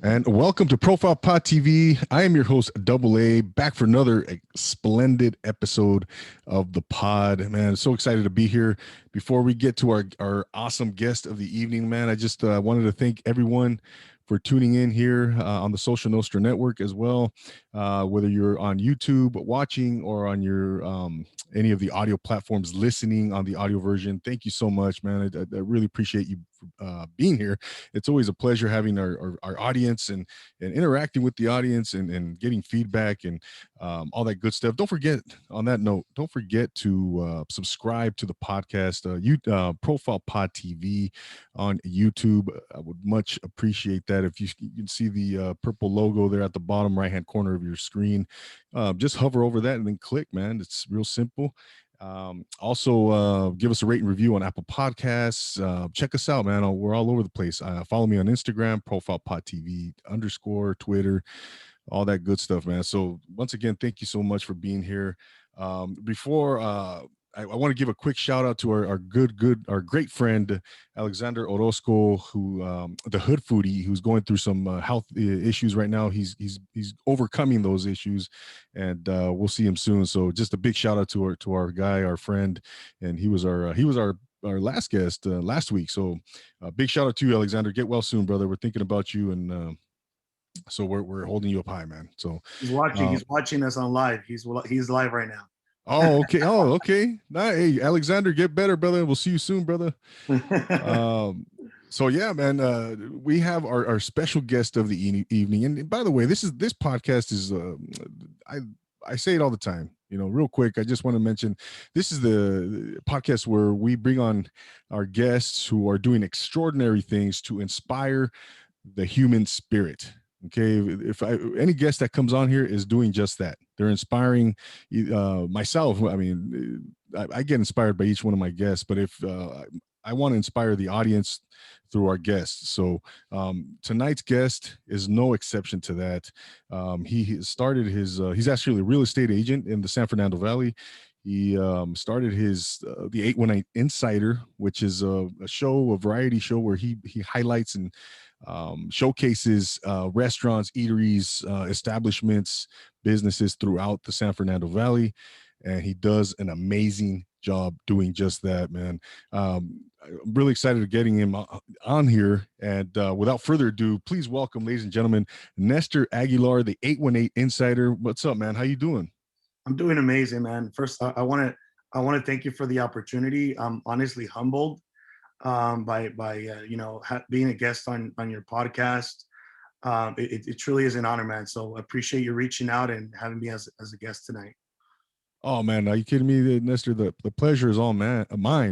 And welcome to Profile Pod TV. I am your host, Double A, back for another splendid episode of the pod. Man, so excited to be here. Before we get to our awesome guest of the evening, man, I just wanted to thank everyone for tuning in here on the Social Nostra Network as well. Whether you're on YouTube watching or on your any of the audio platforms listening on the audio version, thank you so much, man. I really appreciate you being here. It's always a pleasure having our audience and interacting with the audience and getting feedback and all that good stuff. Don't forget, on that note, don't forget to subscribe to the podcast, Profile Pod TV on YouTube. I would much appreciate that. If you can see the purple logo there at the bottom right hand corner of your screen, just hover over that and then click, man. It's real simple. Also, give us a rate and review on Apple Podcasts. Check us out, man. We're all over the place. Follow me on Instagram, Profile Pod TV _ Twitter, all that good stuff, man. So once again, thank you so much for being here. Before I want to give a quick shout out to our great friend Alexander Orozco, who the Hood Foodie, who's going through some health issues right now. He's overcoming those issues, and we'll see him soon. So just a big shout out to our guy, our friend, and he was our last guest last week. So big shout out to you, Alexander. Get well soon, brother. We're thinking about you, and so we're holding you up high, man. So He's watching. He's watching us on live. He's live right now. oh, okay. Oh, okay. Nah, hey, Alexander, get better, brother. We'll see you soon, brother. So yeah, man, we have our special guest of the evening. And by the way, this podcast is I say it all the time. You know, real quick, I just want to mention this is the podcast where we bring on our guests who are doing extraordinary things to inspire the human spirit. Okay, if any guest that comes on here is doing just that, they're inspiring myself. I mean, I get inspired by each one of my guests, but if I want to inspire the audience through our guests. So tonight's guest is no exception to that. He started his he's actually a real estate agent in the San Fernando Valley. He started his the 818 Insider, which is a variety show where he highlights and showcases restaurants, eateries, establishments, businesses throughout the San Fernando Valley. And he does an amazing job doing just that, man. I'm really excited to getting him on here. And without further ado, please welcome, ladies and gentlemen, Nestor Aguilar, the 818 Insider. What's up, man? How you doing? I'm doing amazing, man. First, I want to thank you for the opportunity. I'm honestly humbled by being a guest on your podcast. It truly is an honor, man. So I appreciate you reaching out and having me as a guest tonight. Oh man, are you kidding me, Nestor? The pleasure is all mine,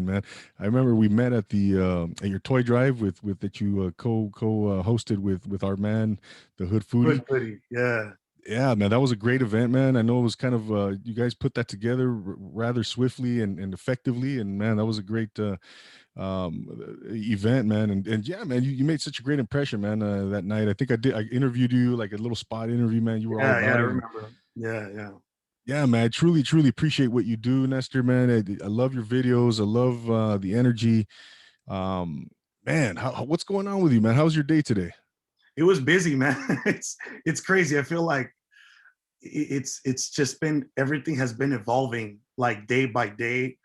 man. I remember we met at the at your toy drive with that you co hosted with our man, the Hood Foodie. Good, yeah. Yeah, man, that was a great event, man. I know it was kind of you guys put that together rather swiftly and effectively, and man, that was a great event, man. And yeah, man, you made such a great impression, man. That night, I think I interviewed you like a little spot interview, man. You were all Yeah, about I it. remember. Yeah. Yeah, man, I truly appreciate what you do, Nestor, man. I love your videos. I love the energy. Um, Man, what's going on with you, man? How's your day today? It was busy, man. It's crazy. I feel like it's just been everything has been evolving like day by day.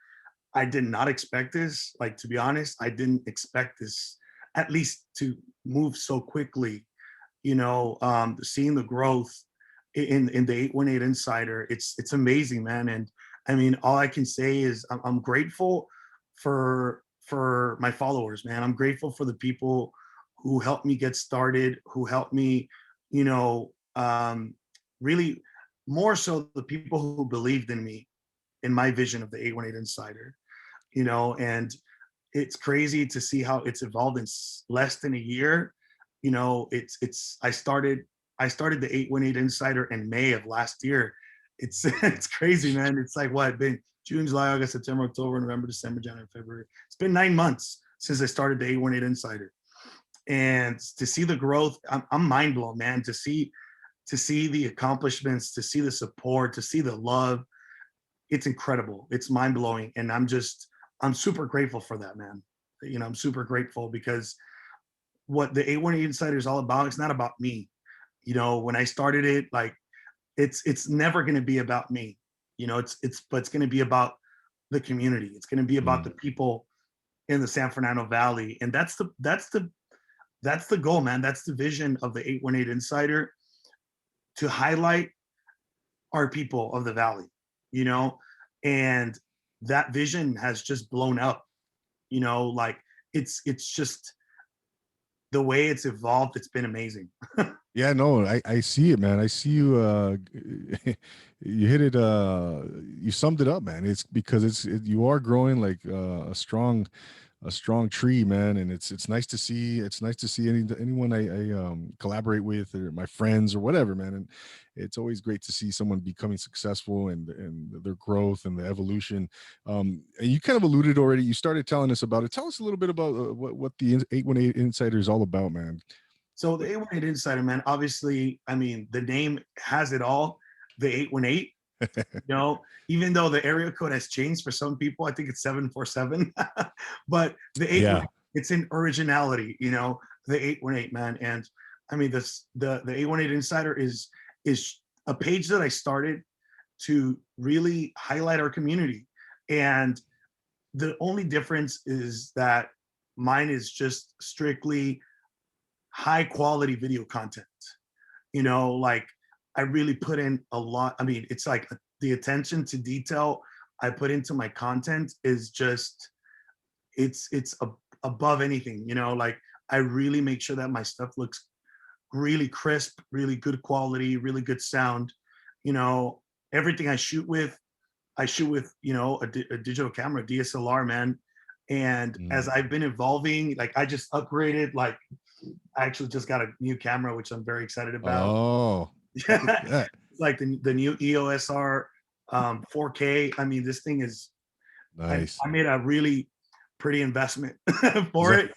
I did not expect this. Like, to be honest, I didn't expect this at least to move so quickly. Seeing the growth in the 818 Insider, it's amazing, man. And I mean, all I can say is I'm grateful for my followers, man. I'm grateful for the people who helped me get started, who helped me, you know, really more so the people who believed in me, in my vision of the 818 Insider, and it's crazy to see how it's evolved in less than a year. It's I started the 818 Insider in May of last year. It's crazy, man. It's like what been June, July, August, September, October, November, December, January, February. It's been 9 months since I started the 818 Insider, and to see the growth, I'm mind blown, man. To see the accomplishments, to see the support, to see the love, it's incredible. It's mind blowing, and I'm super grateful for that, man. I'm super grateful because what the 818 Insider is all about. It's not about me. When I started it, like it's never going to be about me. But it's going to be about the community. It's going to be about the people in the San Fernando Valley, and that's the goal, man. That's the vision of the 818 Insider, to highlight our people of the Valley, and that vision has just blown up, like it's just the way it's evolved. It's been amazing. Yeah, no, I see it, man. I see you you hit it you summed it up, man. It's because you are growing like a strong tree, man, and it's nice to see. It's nice to see anyone I collaborate with, or my friends or whatever, man. And it's always great to see someone becoming successful, and their growth and the evolution. And you kind of alluded already. You started telling us about it. Tell us a little bit about what the 818 Insider is all about, man. So the 818 Insider, man, obviously, I mean, the name has it all. The 818, even though the area code has changed for some people, I think it's 747, but the 818, Yeah. it's in originality, the 818, man. And I mean, the 818 Insider is a page that I started to really highlight our community. And the only difference is that mine is just strictly high quality video content. Like I really put in a lot. I mean, it's like the attention to detail I put into my content is just, it's above anything. Like I really make sure that my stuff looks really crisp, really good quality, really good sound. Everything I shoot with, a digital camera, DSLR, man. And as I've been evolving, like I just upgraded, like I actually just got a new camera, which I'm very excited about. Oh, It's like the new EOS R 4K. I mean, this thing is, nice. I made a really pretty investment for it.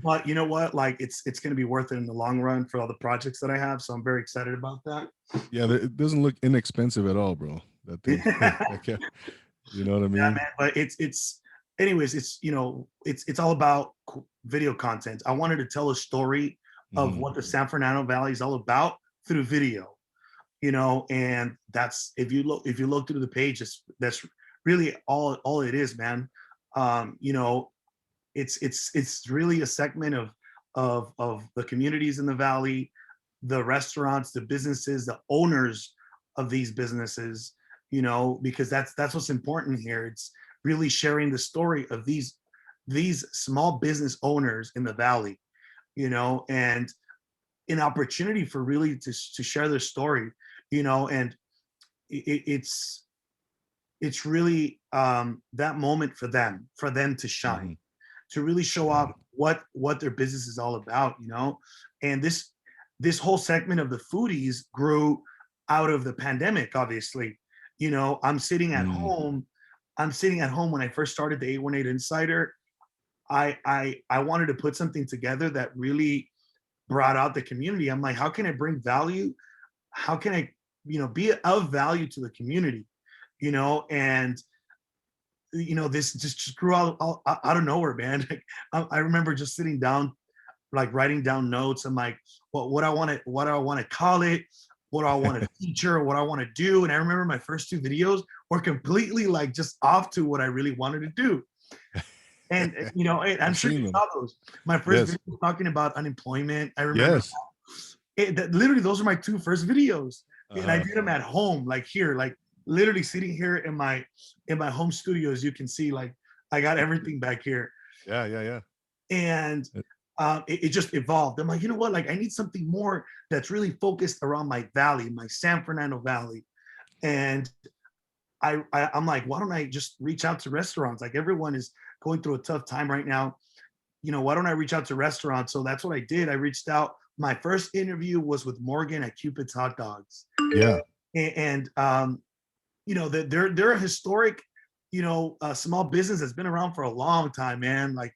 But you know what? Like it's going to be worth it in the long run for all the projects that I have. So I'm very excited about that. Yeah, it doesn't look inexpensive at all, bro. That thing. You know what I mean? Yeah, man. But anyways, it's all about video content. I wanted to tell a story of what the San Fernando Valley is all about through video. And that's, if you look through the page, that's really all it is, man. It's really a segment of the communities in the valley, the restaurants, the businesses, the owners of these businesses, because that's what's important here. It's really sharing the story of these small business owners in the valley, and an opportunity for really to share their story, and it's really that moment for them to shine, to really show off what their business is all about, and this whole segment of the foodies grew out of the pandemic, obviously. I'm sitting at home when I first started the 818 Insider. I wanted to put something together that really brought out the community. I'm like, how can I bring value? How can I, be of value to the community? And this just grew out of nowhere, man. Like, I remember just sitting down, like writing down notes. I'm like, what do I want to call it? What do I want to feature? What I want to do? And I remember my first two videos were completely like just off to what I really wanted to do. And I'm sure you saw those. My first video was talking about unemployment. I remember literally those are my two first videos, and I did them at home, like here, like literally sitting here in my home studio. As you can see, like I got everything back here. Yeah. And it just evolved. I'm like, you know what? Like I need something more that's really focused around my valley, my San Fernando Valley. And I'm like, why don't I just reach out to restaurants? Like everyone is going through a tough time right now. Why don't I reach out to restaurants? So that's what I did. I reached out. My first interview was with Morgan at Cupid's Hot Dogs. Yeah. And they're a historic, small business that's been around for a long time, man. Like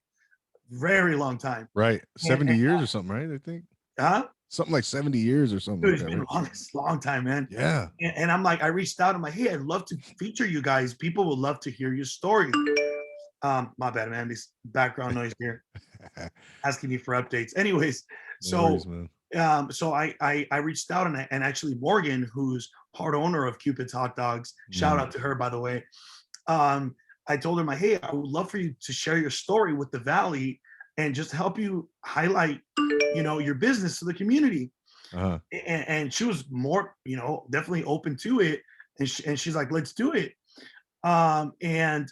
very long time. Right. 70 years or something, right? I think. Huh? Something like 70 years or something. Dude, it's like been that, right? a long time, man. Yeah. And I'm like, I reached out. I'm like, hey, I'd love to feature you guys. People would love to hear your story. My bad, man. This background noise here asking me for updates. Anyways, No worries, so man. I reached out, and actually Morgan, who's part owner of Cupid's Hot Dogs, shout Mm. out to her, by the way. Um, I told her, hey, I would love for you to share your story with the Valley and just help you highlight, your business to the community. Uh-huh. And she was more, definitely open to it. And she's like, let's do it. And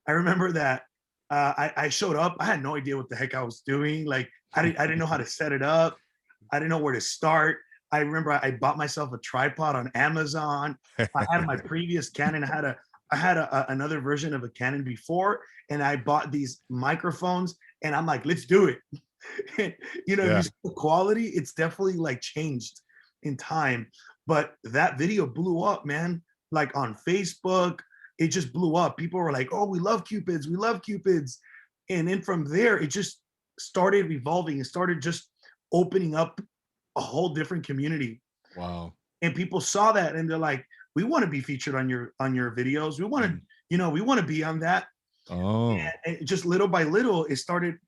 I remember that I showed up. I had no idea what the heck I was doing. Like I didn't know how to set it up. I didn't know where to start. I remember I bought myself a tripod on Amazon. I had my previous Canon. I had another version of a Canon before, and I bought these microphones. And I'm like, let's do it. If you Yeah. see the quality, it's definitely like changed in time. But that video blew up, man. Like on Facebook, it just blew up. People were like, "Oh, we love Cupids. We love Cupids." And then from there, it just started evolving. It started just opening up a whole different community. Wow. And people saw that, and they're like, "We want to be featured on your videos. We want to, Mm. we want to be on that." Oh, And just little by little, it started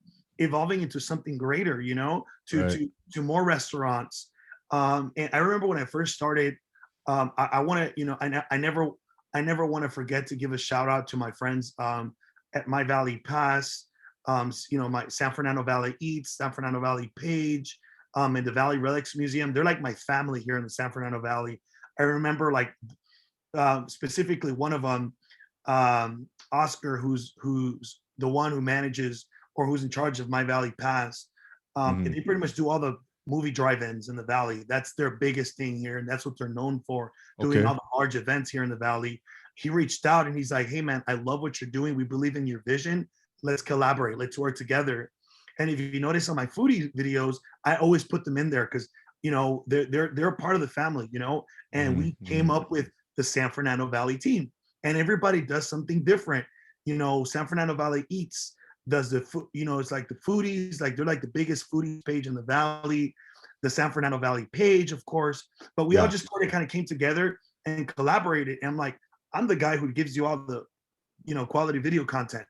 evolving into something greater, to right. to more restaurants. And I remember when I first started, I want to, I never want to forget to give a shout out to my friends at My Valley Pass, my San Fernando Valley Eats, San Fernando Valley Page, and the Valley Relics Museum. They're like my family here in the San Fernando Valley. I remember like specifically one of them, Oscar, who's the one who manages or who's in charge of My Valley Pass. Mhm. They pretty much do all the movie drive-ins in the valley. That's their biggest thing here, and that's what they're known for, doing Okay. all the large events here in the valley. He reached out and he's like, "Hey man, I love what you're doing. We believe in your vision. Let's collaborate. Let's work together." And if you notice on my foodie videos, I always put them in there because they're a part of the family, and Mhm, we came mhm. up with the San Fernando Valley team. And everybody does something different. San Fernando Valley Eats does the food, it's like the foodies, like they're like the biggest foodies page in the valley, the San Fernando Valley page, of course. But we all Yeah. just sort of kind of came together and collaborated. And I'm like, I'm the guy who gives you all the, quality video content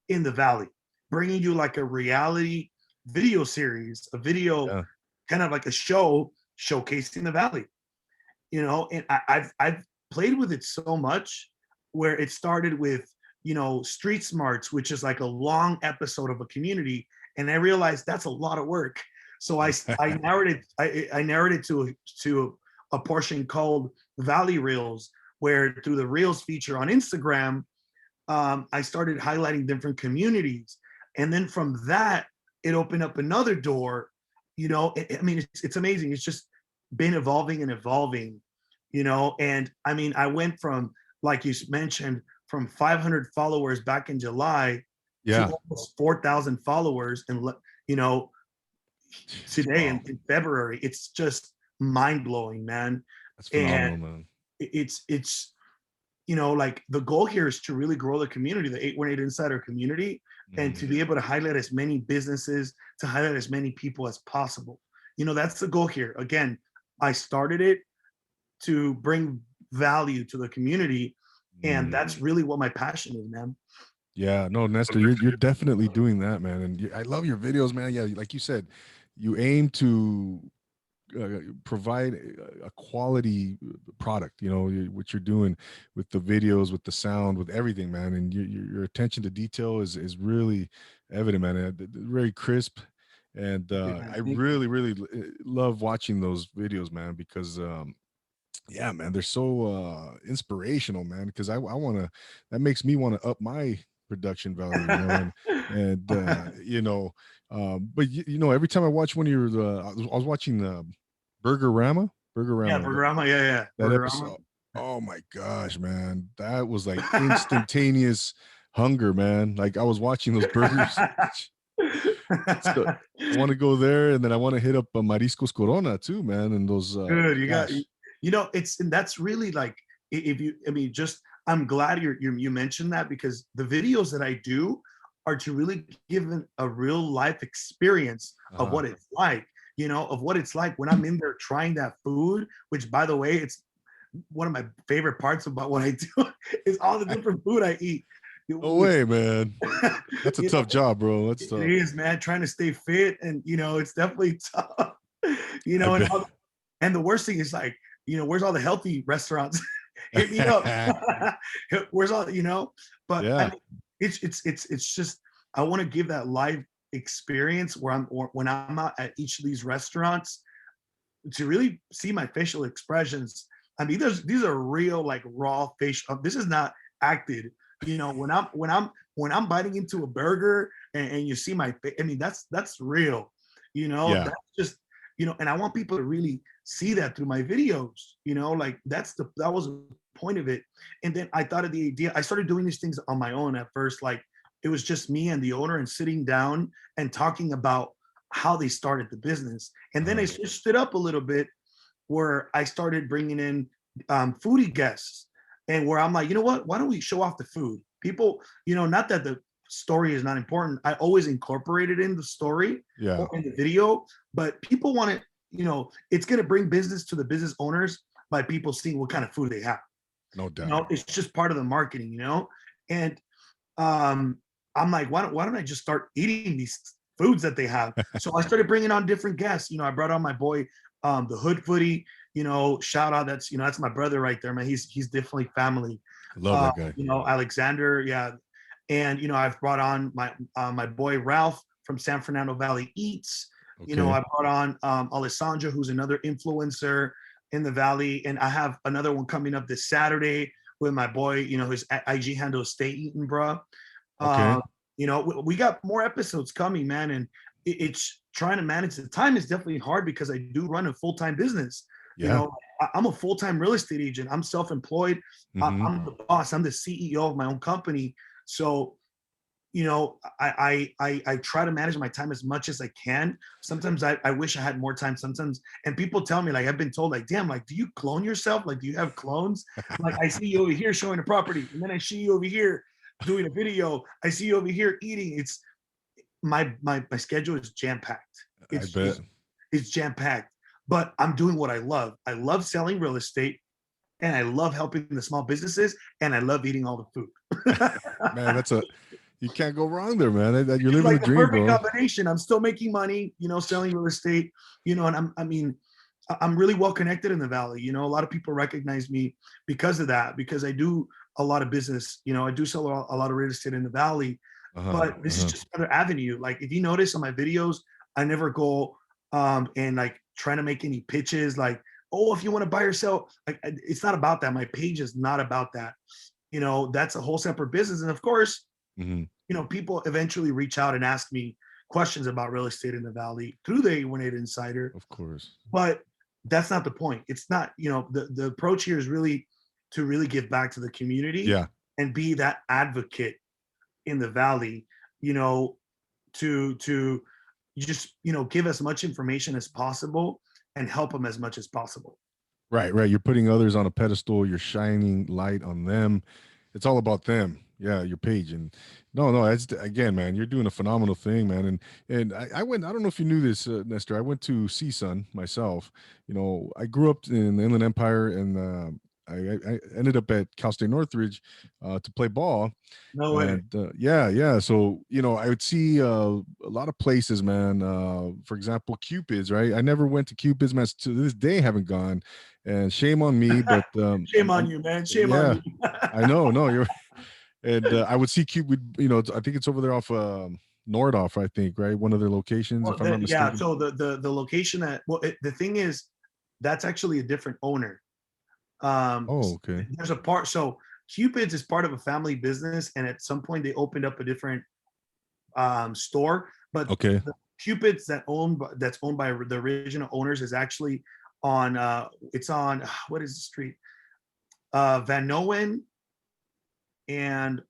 in the valley, bringing you like a reality video series, a video Yeah. kind of like a show showcasing the valley, and I've played with it so much where it started with, Street Smarts, which is like a long episode of a community. And I realized that's a lot of work. So I narrated to a portion called Valley Reels, where through the Reels feature on Instagram, I started highlighting different communities. And then from that, it opened up another door. I mean, it's amazing. It's just been evolving and evolving, and I mean, I went from, like you mentioned, from 500 followers back in July to Yeah. almost 4,000 followers. And, you know, today Wow. in February, it's just mind blowing, man. That's And phenomenal, man. it's like the goal here is to really grow the community, the 818 Insider community, and Mhm. to be able to highlight as many businesses, to highlight as many people as possible. That's the goal here. Again, I started it to bring value to the community, and Mm. that's really what my passion is, man. Yeah, no, Nestor, you're definitely doing that, man, and I love your videos, man. Yeah, like you said, you aim to provide a quality product. What you're doing with the videos, with the sound, with everything, man, and your attention to detail is really evident, man. Very crisp, and Thank you, man. I Thank you. really love watching those videos, man, because yeah, man, they're so inspirational, man, because I want to, that makes me want to up my production value, but every time I watch one of your I was watching Burger Yeah, Rama, Burgerama. Yeah, yeah, that Burgerama. episode. Oh my gosh, man, that was like instantaneous hunger, man. Like I was watching those burgers. So I want to go there, and then I want to hit up Mariscos Corona too, man, and those Good. You got, gosh. it's, and that's really like, if you, I mean, just, I'm glad you mentioned that, because the videos that I do are to really give a real life experience of Uh-huh. what it's like, of what it's like when I'm in there trying that food, which, by the way, it's one of my favorite parts about what I do is all the different food I eat. No way, man. That's a You know, tough job, bro. That's it tough. is, man. Trying to stay fit, and it's definitely tough. I And bet. and the worst thing is like, where's all the healthy restaurants? Hit me up. Where's all, But I Yeah. mean, it's just I want to give that live experience where when I'm out at each of these restaurants to really see my facial expressions. I mean, these are real, like raw facial. This is not acted. When I'm biting into a burger and you see my face, I mean, that's real. Yeah. That's just and I want people to really see that through my videos. Like that was the point of it. And then I thought of the idea. I started doing these things on my own at first. Like it was just me and the owner and sitting down and talking about how they started the business. And then I switched it up a little bit where I started bringing in foodie guests and where I'm like, you know what? Why don't we show off the food? People, not that the story is not important. I always incorporate it in the story Yeah. or in the video, but people want it, it's going to bring business to the business owners by people seeing what kind of food they have. No doubt. It's just part of the marketing, and I'm like, why don't I just start eating these foods that they have? So I started bringing on different guests. I brought on my boy, the Hood Footy. Shout out. That's my brother right there, man. He's definitely family. Love that guy. Alexander, yeah, and I've brought on my boy Ralph from San Fernando Valley Eats. Okay. I brought on Alessandra, who's another influencer in the valley, and I have another one coming up this Saturday with my boy. His IG handle is Stay Eating, bro. Okay. We got more episodes coming, man, and it's trying to manage the time is definitely hard because I do run a full-time business. Yeah. I'm a full-time real estate agent. I'm self-employed. I'm the boss. I'm the CEO of my own company. So, I try to manage my time as much as I can. Sometimes I wish I had more time. Sometimes, and people tell me, like, I've been told, like, damn, like, do you clone yourself? Like, do you have clones? Like, I see you over here showing a property, and then I see you over here doing a video. I see you over here eating. It's my schedule is jam packed. I bet. It's jam packed, but I'm doing what I love. I love selling real estate, and I love helping the small businesses, and I love eating all the food. Man, you can't go wrong there, man. You're It's living the like the dream, perfect bro. combination. I'm still making money, selling real estate, and I'm really well connected in the valley. A lot of people recognize me because of that, because I do a lot of business. I do sell a lot of real estate in the valley, but this is just another avenue. Like if you notice on my videos, I never go and like trying to make any pitches like, oh, if you want to buy or sell, like it's not about that. My page is not about that. That's a whole separate business. And of course, people eventually reach out and ask me questions about real estate in the valley through the A18 Insider. Of course. But that's not the point. It's not, the approach here is really to really give back to the community. Yeah. And be that advocate in the valley, to just, give as much information as possible and help them as much as possible. Right. You're putting others on a pedestal. You're shining light on them. It's all about them. Yeah, your page. And no, it's again, man, you're doing a phenomenal thing, man. And I went, I don't know if you knew this, Nestor. I went to CSUN myself. I grew up in the Inland Empire, and I ended up at Cal State Northridge to play ball. No way. And yeah. So I would see a lot of places, man. For example, Cupid's, right? I never went to Cupid's, man. To this day, haven't gone, and shame on me. But shame on you, man. Shame on you. I know, no, you're. And I would see Cupid. I think it's over there off Nordhoff, I think, right? One of their locations, if I'm not mistaken. Yeah. So the location the thing is, that's actually a different owner. Okay. There's a part. So Cupid's is part of a family business, and at some point they opened up a different store. But okay, the Cupid's that's owned by the original owners is actually on. It's on what is the street? Van Noen and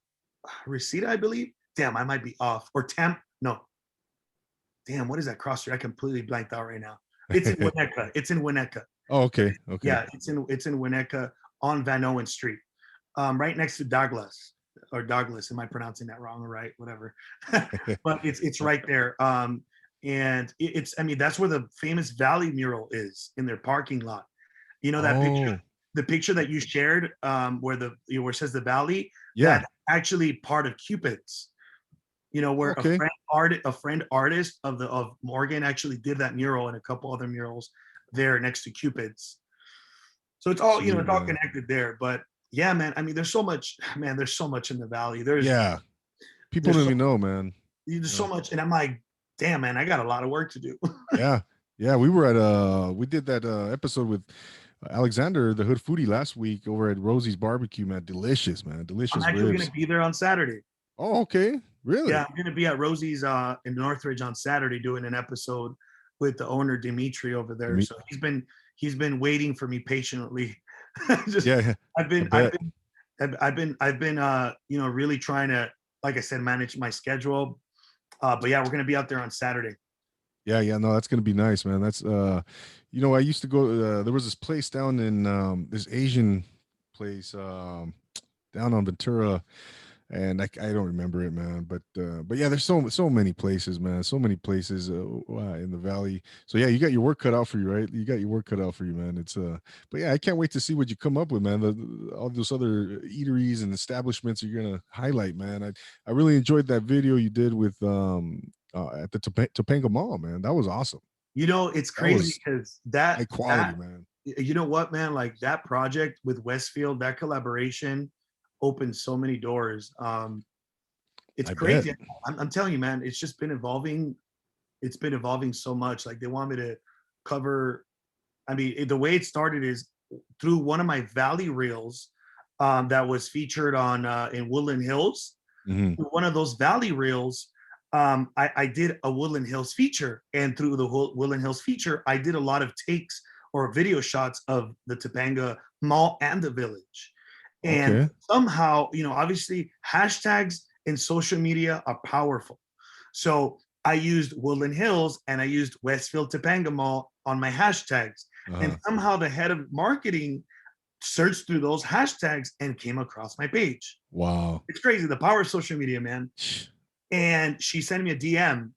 Reseda, I believe. Damn, I might be off. Or Temp. No. Damn, what is that cross street? I completely blanked out right now. It's in Winnetka. It's in Winnetka. Oh, okay. Yeah, it's in Winnetka on Van Noen Street, right next to Douglas or Douglas. Am I pronouncing that wrong or right? Whatever. But it's right there. And it's that's where the famous Valley mural is, in their parking lot. That picture, the picture that you shared, where it says the Valley. Yeah. actually part of Cupid's. Where Okay. a friend artist of Morgan actually did that mural and a couple other murals there next to Cupid's. So it's all, Sweet, it's all man. connected there. But yeah, man, I mean, there's so much, man, there's so much in the valley. Yeah. People There's don't so even know, man. there's You so know. much, and I'm like, damn, man, I got a lot of work to do. Yeah. Yeah. We did that episode with Alexander, the hood foodie, last week over at Rosie's barbecue, man. Delicious, man. I'm Delicious actually gonna ribs. be there on Saturday. Oh, okay. Yeah, Really? I'm gonna be at Rosie's in Northridge on Saturday doing an episode with the owner Dimitri over I there. mean, So he's been waiting for me patiently. Just yeah, I've I been I've bet. been I've been really trying to, like I said, manage my schedule. But yeah, we're gonna be out there on Saturday. Yeah, yeah, no, that's gonna be nice, man. That's I used to go. There was this place down in this Asian place down on Ventura, and I don't remember it, man. But yeah, there's so many places, man. So many places in the valley. So yeah, you got your work cut out for you, right? You got your work cut out for you, man. It's but yeah, I can't wait to see what you come up with, man. All those other eateries and establishments you're gonna highlight, man. I really enjoyed that video you did with at the Topanga Mall, man. That was awesome. It's That crazy was because high quality, man. you know what, man, like that project with Westfield, that collaboration opened so many doors. It's I bet. crazy. I'm telling you, man, it's just been evolving. It's been evolving so much. Like they want me to cover. I mean, the way it started is through one of my Valley reels that was featured on in Woodland Hills. Hmm. Through one of those Valley reels, I did a Woodland Hills feature, and through the Woodland Hills feature, I did a lot of takes or video shots of the Topanga Mall and the village. And Okay. somehow, obviously, hashtags in social media are powerful. So I used Woodland Hills and I used Westfield Topanga Mall on my hashtags. And Uh-huh. somehow the head of marketing searched through those hashtags and came across my page. Wow. It's crazy, the power of social media, man. And she sent me a DM.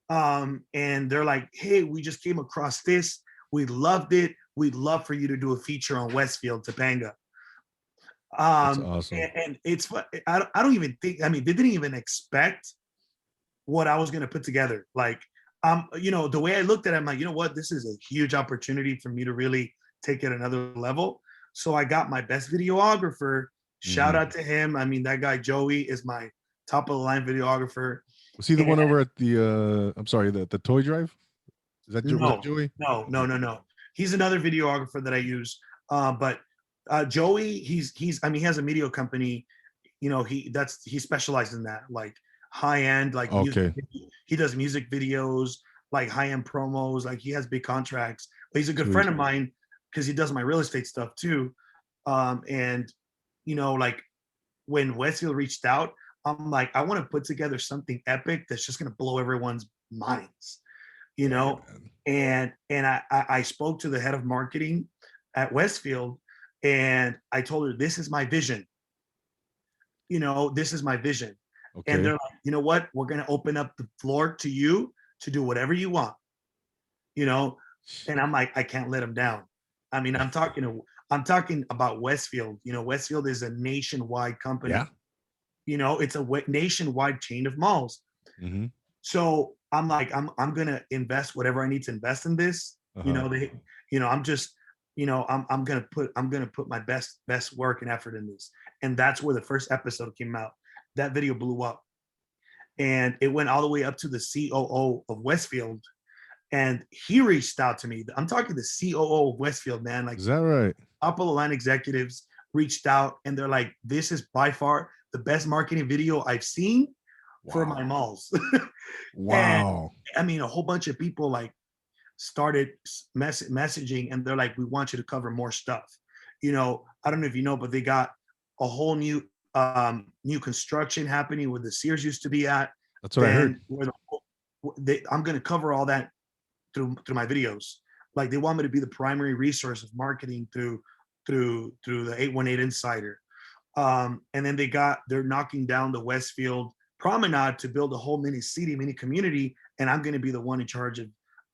And they're like, hey, we just came across this. We loved it. We'd love for you to do a feature on Westfield Topanga. That's Um, awesome. and it's, I don't even think, I mean, they didn't even expect what I was going to put together. Like, the way I looked at it, I'm like, you know what? This is a huge opportunity for me to really take it another level. So I got my best videographer. Shout Hmm. out to him. I mean, that guy, Joey, is my top of the line videographer. Was he the And one over at the I'm sorry, the toy drive? Was that no, Joey? no, no, Okay. no, no. He's another videographer that I use. But Joey, I mean, he has a media company. He specializes in that, like high end, like music. Okay. He does music videos, like high end promos. Like he has big contracts. But he's a good Sweet. friend of mine because he does my real estate stuff too. And like when Westfield reached out, I'm like, I want to put together something epic that's just gonna blow everyone's minds, you Yeah, know. man. And I spoke to the head of marketing at Westfield, and I told her this is my vision. This is my vision. And they're Okay. like, you know what? We're gonna open up the floor to you to do whatever you want. You know, and I'm like, I can't let them down. I mean, I'm talking about Westfield. Westfield is a nationwide company. Yeah. It's a nationwide chain of malls. Hmm. So I'm like, I'm gonna invest whatever I need to invest in this. Uh-huh. I'm just, I'm gonna put my best work and effort in this. And that's where the first episode came out. That video blew up. And it went all the way up to the COO of Westfield. And he reached out to me. I'm talking the COO of Westfield, man. Like Is that right? top of the line executives reached out and they're like, this is by far the best marketing video I've seen for my Wow. malls. And Wow. I mean, a whole bunch of people like started messaging and they're like, we want you to cover more stuff. I don't know if you know, but they got a whole new construction happening where the Sears used to be at. That's what I heard. Then I'm going to cover all that through my videos. Like they want me to be the primary resource of marketing through the 818 Insider. And then they're knocking down the Westfield Promenade to build a whole mini community, and I'm going to be the one in charge of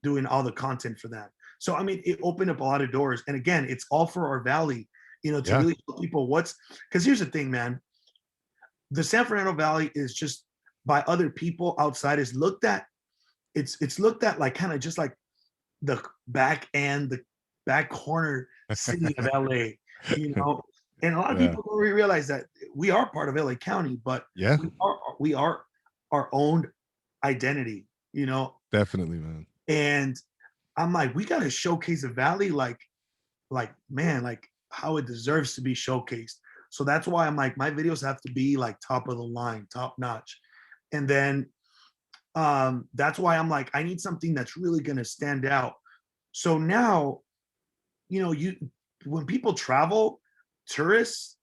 doing all the content for that. So I mean, it opened up a lot of doors, and again, it's all for our valley, to Yeah. really show people because here's the thing, man. the San Fernando Valley is just by other people outside is looked at. It's looked at like kind of just like the back end, the back corner city of LA, you know. And a lot of Yeah. people don't really realize that we are part of LA County, but Yeah, we are our own identity, you know. definitely, man. And I'm like, we got to showcase the valley like man, like how it deserves to be showcased. So that's why I'm like, my videos have to be like top of the line, top notch. And then that's why I'm like, I need something that's really gonna stand out. So now, you when people travel, tourists,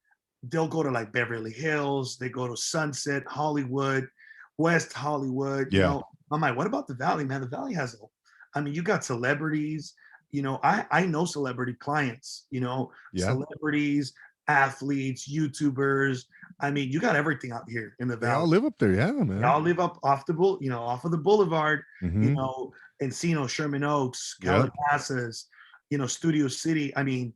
they'll go to like Beverly Hills, they go to Sunset, Hollywood, West Hollywood, Yeah. I'm like, what about the Valley, man? The Valley has I mean, you got celebrities, I know celebrity clients, Yeah. celebrities, athletes, YouTubers. I mean, you got everything out here in the They all Valley. live up there. Yeah, They man. all live up off off of the boulevard, you Hmm. know, Encino, Sherman Oaks, Yep. Calabasas, Studio City. I mean,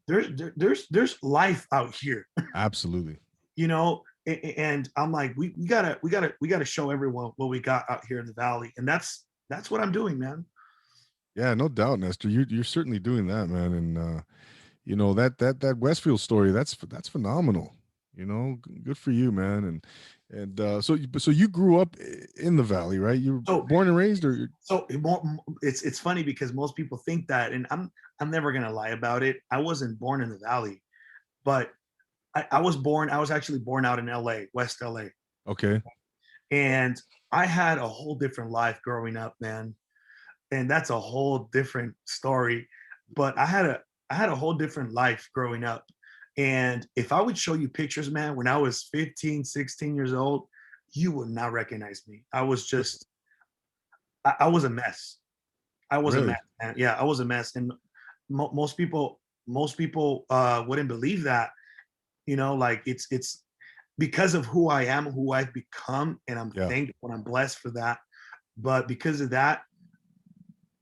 there's life out here, Absolutely. and I'm like, we gotta show everyone what we got out here in the Valley, and that's what I'm doing, man. Yeah, no doubt, Nestor. You're certainly doing that, man. And that Westfield story, that's phenomenal. Good for you, man. And so you grew up in the Valley, right? You were So born and raised, or so it's funny because most people think that, and I'm never gonna lie about it. I wasn't born in the Valley, but I was actually born out in LA, West LA. okay? And I had a whole different life growing up, man. And that's a whole different story. But I had a whole different life growing up. And if I would show you pictures, man, when I was 15, 16 years old, you would not recognize me. I was just I was a mess. I was a mess, Really? man. Yeah, I was a mess. And most people wouldn't believe that, like it's because of who I am, who I've become, and I'm Yeah. thankful and I'm blessed for that. But because of that,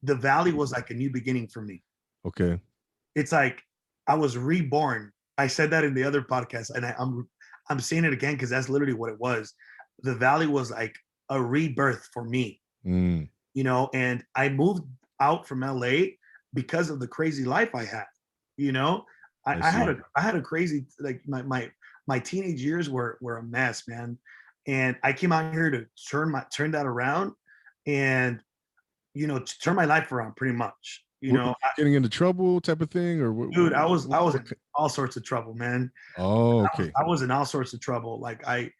the valley was like a new beginning for me. Okay. It's like I was reborn. I said that in the other podcast, and I'm saying it again because that's literally what it was. The valley was like a rebirth for me, Mm, and I moved out from LA because of the crazy life I had. You know, I, I I had see. a crazy, like my teenage years were a mess, man. And I came out here to turn that around, and to turn my life around pretty much. Were you getting into trouble, type of thing, or Dude, I was what in all sorts of trouble, man. Oh, I was, okay. I was in all sorts of trouble. Like I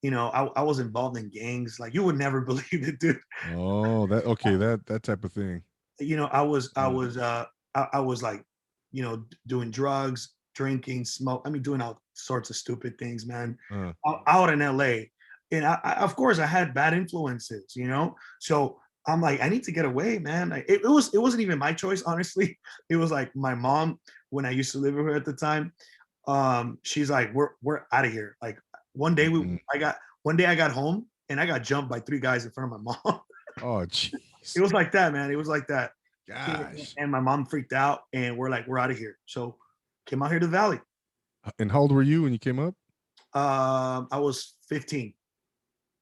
was involved in gangs. Like you would never believe it, dude. Oh, that type of thing. I was I Uh, was I was like, doing drugs, drinking, smoke. I mean, doing all sorts of stupid things, man. uh, Out in LA, and of course I had bad influences, So I'm like, I need to get away, man. It wasn't even my choice, honestly. It was like my mom, when I used to live with her at the time. She's like, we're out of here. Like one day mhm. I got home and I got jumped by three guys in front of my mom. Oh, It jeez. was like that, man. It was like that. Gosh. And my mom freaked out, and we're like, we're out of here. So came out here to the valley. And how old were you when you came up? I was 15,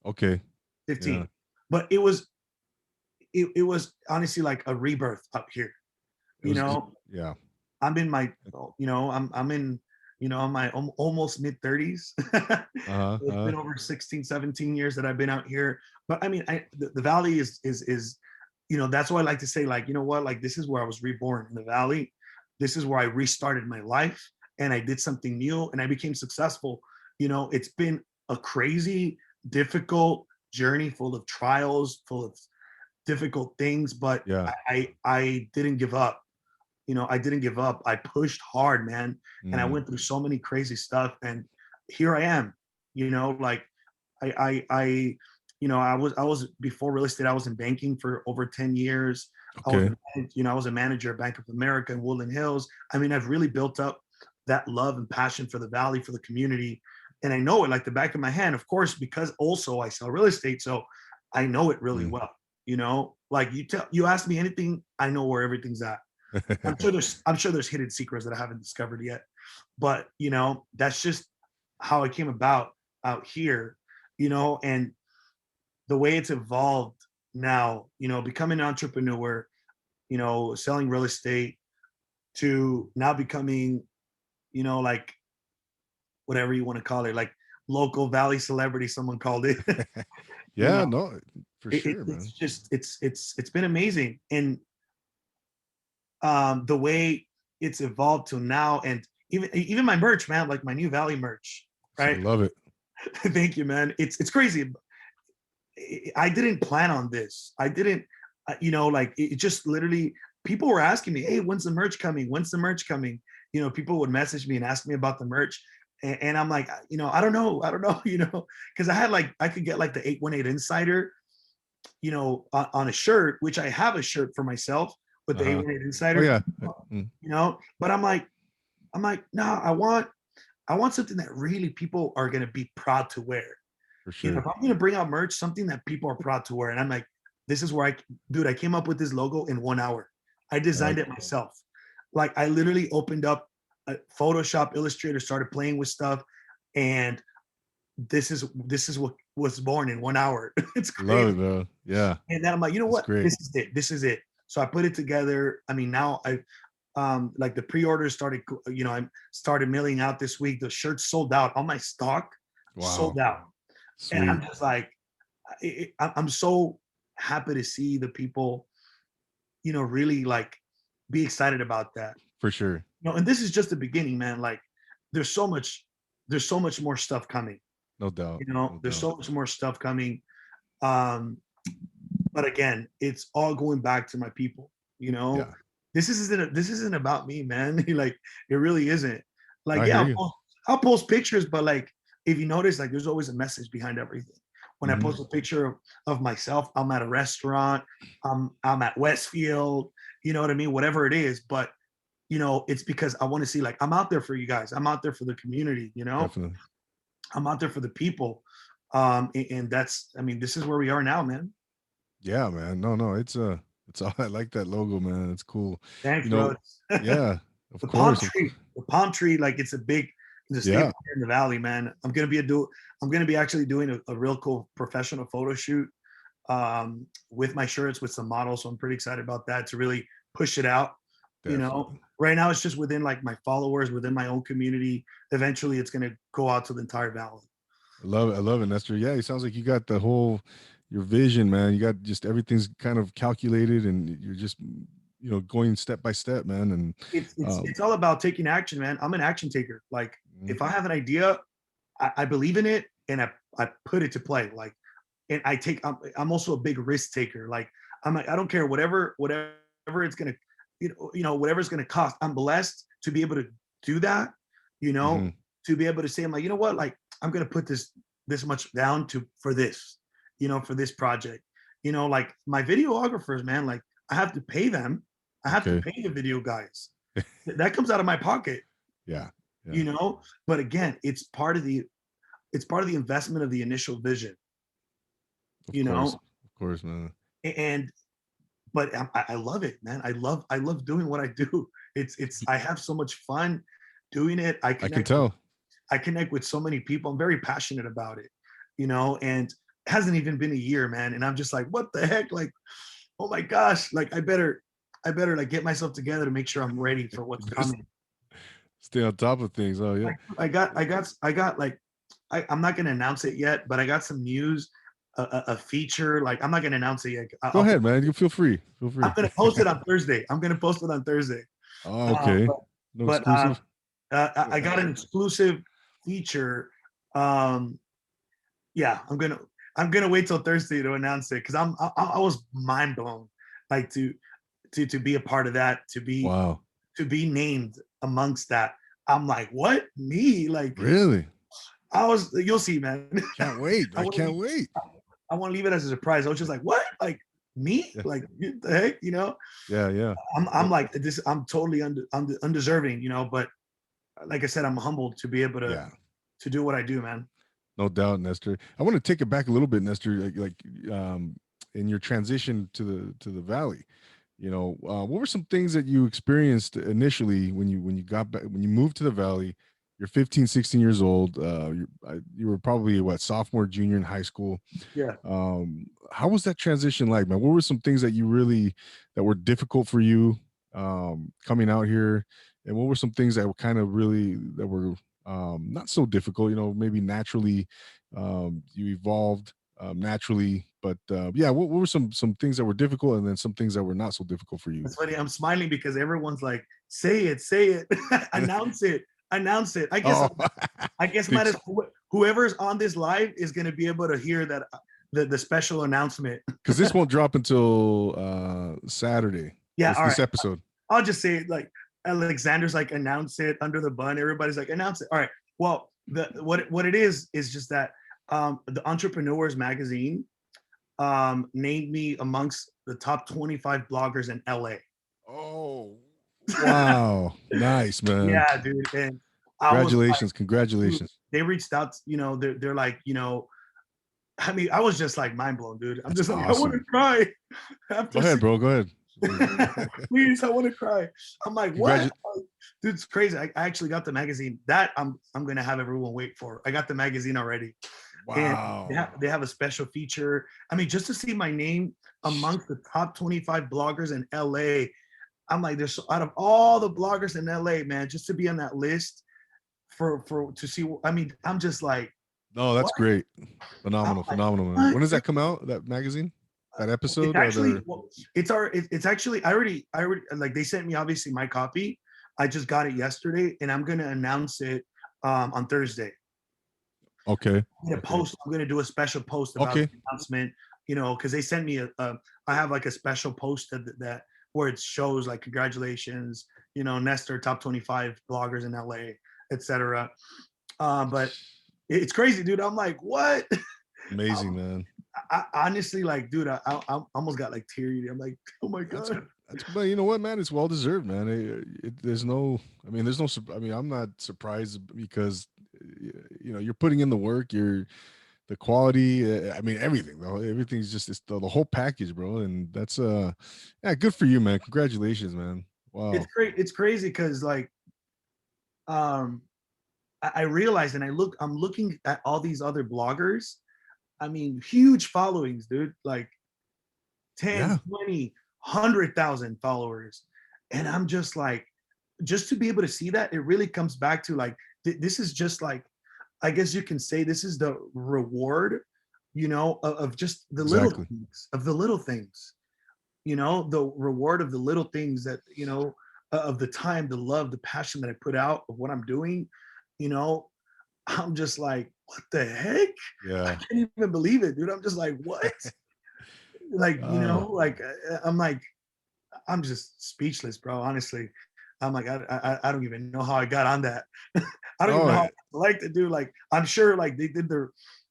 Okay. 15. Yeah. But it was honestly like a rebirth up here. It You was know, yeah. I'm in my, I'm in, my almost mid 30s. Uh-huh. It's been over 16, 17 years that I've been out here. But I mean, the valley is, that's why I like to say, like, you know what, like this is where I was reborn in the valley. This is where I restarted my life, and I did something new, and I became successful. It's been a crazy, difficult journey full of trials, full of difficult things, but Yeah. I didn't give up. I didn't give up. I pushed hard, man, and I Mm, went through so many crazy stuff, and here I am. Like I I was before real estate. I was in banking for over 10 years. okay. I was a manager at Bank of America in Woodland Hills. I mean, I've really built up that love and passion for the valley, for the community, and I know it like the back of my hand. Of course, because also I sell real estate, so I know it really Mm. well. Like you ask me anything, I know where everything's at. I'm sure there's hidden secrets that I haven't discovered yet. But that's just how it came about. out here, and the way it's evolved now, becoming an entrepreneur, selling real estate to now becoming, like whatever you want to call it, like local valley celebrity, someone called it. you Yeah, know, no, for sure, it's man. just it's been amazing, and the way it's evolved to now, and even my merch, man, like my new Valley merch, I right? love it. Thank you, man. It's crazy. I didn't plan on this. I didn't, like it just literally, people were asking me, hey, when's the merch coming? When's the merch coming? People would message me and ask me about the merch. And I'm like, I don't know. I don't know, because I could get like the 818 Insider, on a shirt, which I have a shirt for myself with the Uh-huh. 818 Oh Insider, yeah. but I'm like, no, I want something that really people are going to be proud to wear. For If sure. I'm going to bring out merch, something that people are proud to wear. And I'm like, this is where I came up with this logo in 1 hour. I I like designed it myself. Like I literally opened up a Photoshop, Illustrator, started playing with stuff. And this is what was born in 1 hour. It's love it, crazy. bro. Yeah, And then I'm like, you know it's what? great. This is it. This is it. So I put it together. I mean, now like the pre-orders started, I started mailing out this week. The shirts sold out. All my stock Wow. sold out. And I'm Sweet. just like, I'm so happy to see the people, really like be excited about that. For sure. And this is just the beginning, man. Like there's so much, there's so much more stuff coming. No doubt. No There's doubt. so much more stuff coming. Um, but again, it's all going back to my people. You know, Yeah. this isn't about me, man. Like it really isn't. Like I yeah, hear I'll you. post, I'll post pictures, but like if you notice, like there's always a message behind everything. When I Hmm. post a picture of myself, I'm at a restaurant, I'm at Westfield, you know what I mean, whatever it is. But it's because I want to see, like, I'm out there for you guys. I'm out there for the community. Definitely. I'm out there for the people. And that's, I mean, this is where we are now, man. Yeah, man. No, no, it's I like that logo, man. It's cool. Thanks, You bro. know, yeah, of The palm course. tree, the palm tree, like it's a Yeah, staple here in the valley, man. I'm gonna be actually doing a real cool professional photo shoot with my shirts with some models. So I'm pretty excited about that to really push it out. definitely. Right now it's just within like my followers, within my own community. Eventually, it's gonna go out to the entire valley. I love it. I love it, Nestor. Yeah, it sounds like you got the whole your vision, man. You got just everything's kind of calculated and you're just going step by step, man. And It's it's um it's all about taking action, man. I'm an action taker. Like mhm, if I have an idea, I believe in it and I put it to play. Like, and I'm also a big risk taker. Like I'm like, I don't care whatever it's gonna, whatever's gonna cost. I'm blessed to be able to do that, you know, mhm, to be able to say, I'm like, you know what, like I'm gonna put this much down to for this, for this project. Like my videographers, man, like I have to pay them. I have to okay. pay the video guys. That comes out of my pocket, Yeah. Yeah. you know. But again, it's part of the investment of the initial vision, Of you course. know. Of course, man. And but I love it, man. I love doing what I do. It's I have so much fun doing it. I I can connect with tell. I connect with so many people. I'm very passionate about it, and it hasn't even been a year, man. And I'm just like, what the heck? Like, oh my gosh, like I better like get myself together to make sure I'm ready for what's Best coming. stay on top of things. Oh yeah. Like I got like I'm not gonna announce it yet, but I got some news, a feature. Like I'm not gonna announce it yet. Go ahead, man. You feel free. Feel I'm free. gonna post it on Thursday. I'm gonna post it on Thursday. Oh, Uh, okay. but No but exclusive. I got an exclusive feature. Um, yeah, I'm gonna wait till Thursday to announce it because I was mind blown, like to be a part of that, Wow. to be named amongst that. I'm like, what, me? Like Really? you'll see, man. Can't wait. I I want to can't leave, wait. I want to leave it as a surprise. I was just like, what? Like me? Yeah. Like what the heck? Yeah. Yeah. I'm No, like this. I'm totally undeserving. But like I said, I'm humbled to be able to yeah. do what I do, man. No doubt, Nestor. I want to take it back a little bit, Nestor. In your transition to the valley, what were some things that you experienced initially when you got back when you moved to the valley? you're 15, 16 years old. You were probably what, sophomore, junior in high school. Yeah. How was that transition like, man? What were some things that you really that were difficult for you coming out here, and what were some things that were kind of really that were not so difficult? You know, maybe naturally you evolved naturally, but yeah, what were some things that were difficult, and then some things that were not so difficult for you? It's funny. I'm smiling because everyone's like, say it, announce it, announce it. Oh, I guess big might as whoever's on this live is going to be able to hear that the special announcement. because this won't drop until Saturday. Yeah. This All right. episode. I'll just say it like Alexander's like announce it under the bun. Everybody's like announce it. All right. Well, what it is just that the Entrepreneurs magazine named me amongst the top 25 bloggers in LA. Oh, wow. Nice, man. Yeah, dude. And I was like, Congratulations. dude, Congratulations. they reached out, they're like, I mean, I was just like mind blown, dude. I'm That's just like, I want to awesome. cry. Go ahead, bro. Go ahead. Please, I want to cry. I'm like, what? Congratu- Dude, it's crazy. I actually got the magazine that I'm gonna have everyone wait for. I got the magazine already. And Wow. they have a special feature. I mean, just to see my name amongst the top 25 bloggers in LA, I'm like, there's out of all the bloggers in LA, man, just to be on that list for to see. I mean, I'm just like, No, that's what? great. I'm Phenomenal, like, phenomenal, man. what? When does that come out? That magazine? That It's episode? Or actually the well, it's actually I already like they sent me obviously my copy. I just got it yesterday, and I'm gonna announce it on Thursday. okay. I'm gonna Okay. post. I'm gonna do a special post about Okay. the announcement. Because they sent me I have like a special post that where it shows like congratulations, Nestor top 25 bloggers in LA, etc. But it's crazy, dude. I'm like, what? Amazing, man. I honestly like, dude, I almost got like teary. I'm like, oh my That's god. but you know what, man? It's well deserved, man. There's no, I mean, there's no. I mean, I'm not surprised because you're putting in the work. You're the quality. I mean, everything though. Everything's just it's the whole package, bro. And that's yeah, good for you, man. Congratulations, man. It's Wow. great. It's crazy because like um I realized and I'm looking at all these other bloggers. I mean, huge followings, dude. Like 10, Yeah. 20, 100,000 followers. And I'm just like, just to be able to see that, it really comes back to like, this is just like, I guess you can say this is the reward, of just the little Exactly. things, of the little things, the reward of the little things that, of the time, the love, the passion that I put out of what I'm doing, you know, I'm just like, what the heck? I Yeah. can't even believe it, dude. I'm just like, what? Like, Oh, like I'm like, I'm just speechless, bro. Honestly, I'm like, I don't even know how I got on that. I don't even no, know how I like to do. Like, I'm sure like they did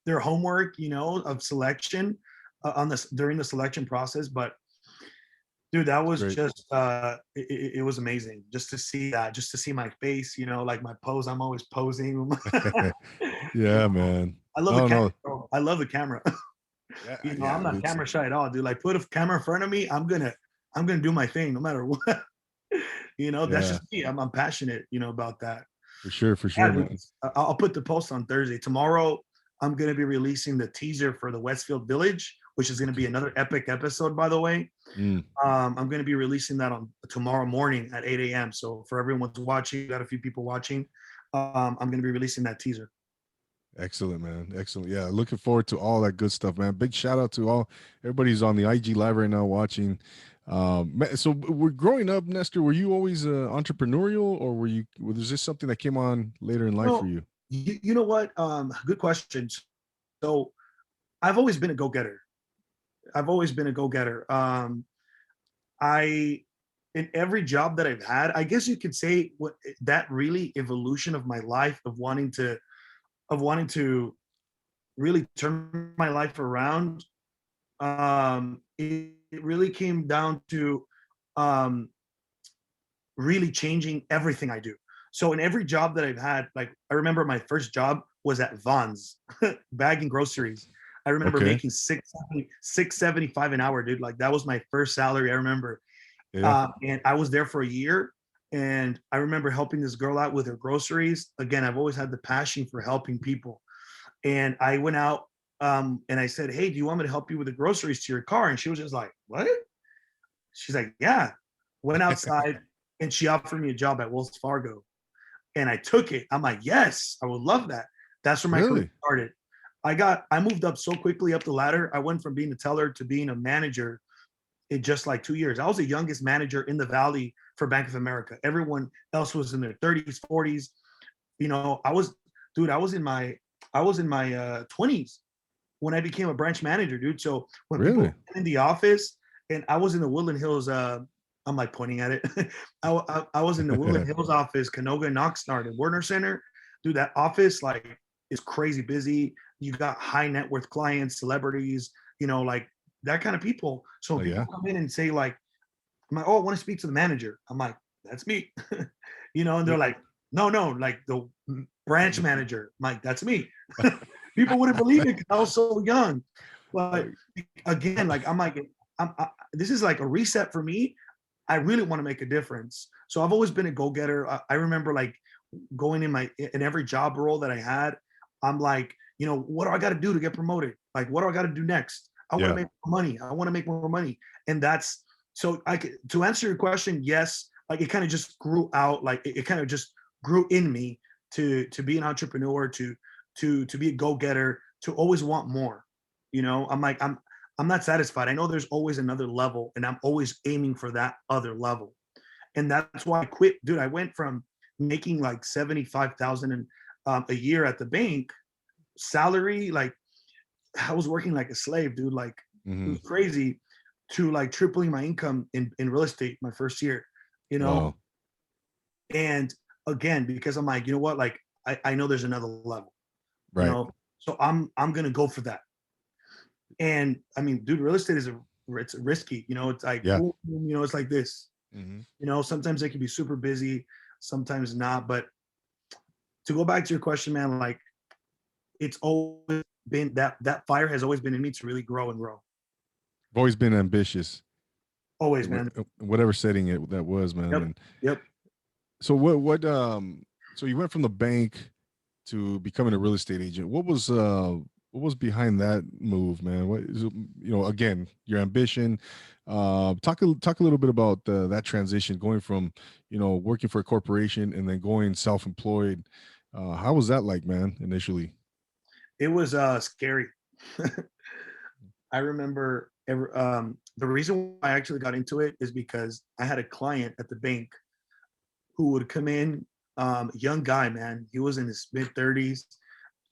their homework, of selection on this during the selection process. But dude, that it's was great. just it was amazing just to see that, just to see my face, like my pose. I'm always posing. Yeah, man. I love the No, camera. no. Bro. I love the camera. Yeah, I'm yeah. not It's camera shy at all, dude. Like put a camera in front of me, I'm gonna do my thing no matter what. That's yeah, just me. I'm passionate, about that. for Yeah, sure, dude. man. I'll put the post on Thursday. Tomorrow, I'm gonna be releasing the teaser for the Westfield Village, which is gonna be Okay. another epic episode, by the way. Mm, I'm gonna be releasing that on tomorrow morning at 8 a.m. So for everyone who's watching, got a few people watching. I'm gonna be releasing that teaser. excellent, man. Excellent. Yeah, looking forward to all that good stuff, man. Big shout out to all everybody's on the IG live right now watching. So we're growing up, Nestor. Were you always entrepreneurial, or was this something that came on later in You life for know, you? you know what? Good question. So I've always been a go-getter. I've always been a go-getter. I in every job that I've had, I guess you could say what that really evolution of my life of wanting to really turn my life around. It really came down to um, really changing everything I do. So in every job that I've had, like I remember my first job was at Vaughn's, bagging groceries. I remember Okay. making 675 an hour, dude. Like that was my first salary. I remember, Yeah. and I was there for a year. And I remember helping this girl out with her groceries. Again, I've always had the passion for helping people. And I went out and I said, "Hey, do you want me to help you with the groceries to your car?" And she was just like, "What?" She's like, "Yeah." Went outside and she offered me a job at Wells Fargo. And I took it. I'm like, "Yes, I would love that." That's where my career Really? started. I moved up so quickly up the ladder. I went from being a teller to being a manager in just like 2 years. I was the youngest manager in the Valley for Bank of America. Everyone else was in their 30s, 40s. You know, dude, I was in my 20s when I became a branch manager, dude. So when people Really? were in the office and I was in the Woodland Hills, I'm like pointing at it. I was in the Woodland Hills office, Canoga and Oxnard and Werner Center. Dude, that office like is crazy busy. You got high net worth clients, celebrities, you know, like that kind of people. So Oh, when people yeah. come in and say like, I'm like, "Oh, I want to speak to the manager." I'm like, "That's me." You know, and they're like, "No, no, like the branch manager." I'm like, "That's me." People wouldn't believe it because I was so young. But again, like I'm like, this is like a reset for me. I really want to make a difference. So I've always been a go-getter. I remember like going in every job role that I had. I'm like, you know, what do I got to do to get promoted? Like, what do I got to do next? I want to Yeah. make more money. I want to make more money. And that's so I could, to answer your question, yes, like it kind of just grew out, like it kind of just grew in me to be an entrepreneur, to be a go-getter, to always want more. You know, I'm not satisfied. I know there's always another level, and I'm always aiming for that other level. And that's why I quit, dude. I went from making like 75,000 a year at the bank salary, like I was working like a slave, dude. Like it Hmm. was crazy to like tripling my income in real estate my first year, you know? Wow. And again, because I'm like, you know what? Like I know there's another level, you Right. know. So I'm gonna go for that. And I mean, dude, real estate it's risky, you know, it's like Yeah. boom, boom, you know, it's like this. Hmm. You know, sometimes it can be super busy, sometimes not. But to go back to your question, man, like it's always been that fire has always been in me to really grow and grow. I've always been ambitious, Always, man. whatever setting it that was, man. Yep. And Yep. so so you went from the bank to becoming a real estate agent. What was behind that move, man? What is, again, your ambition. Talk a little bit about that transition, going from, working for a corporation and then going self-employed. How was that like, man, initially? It was scary. I remember the reason why I actually got into it is because I had a client at the bank who would come in, young guy, man. He was in his mid 30s,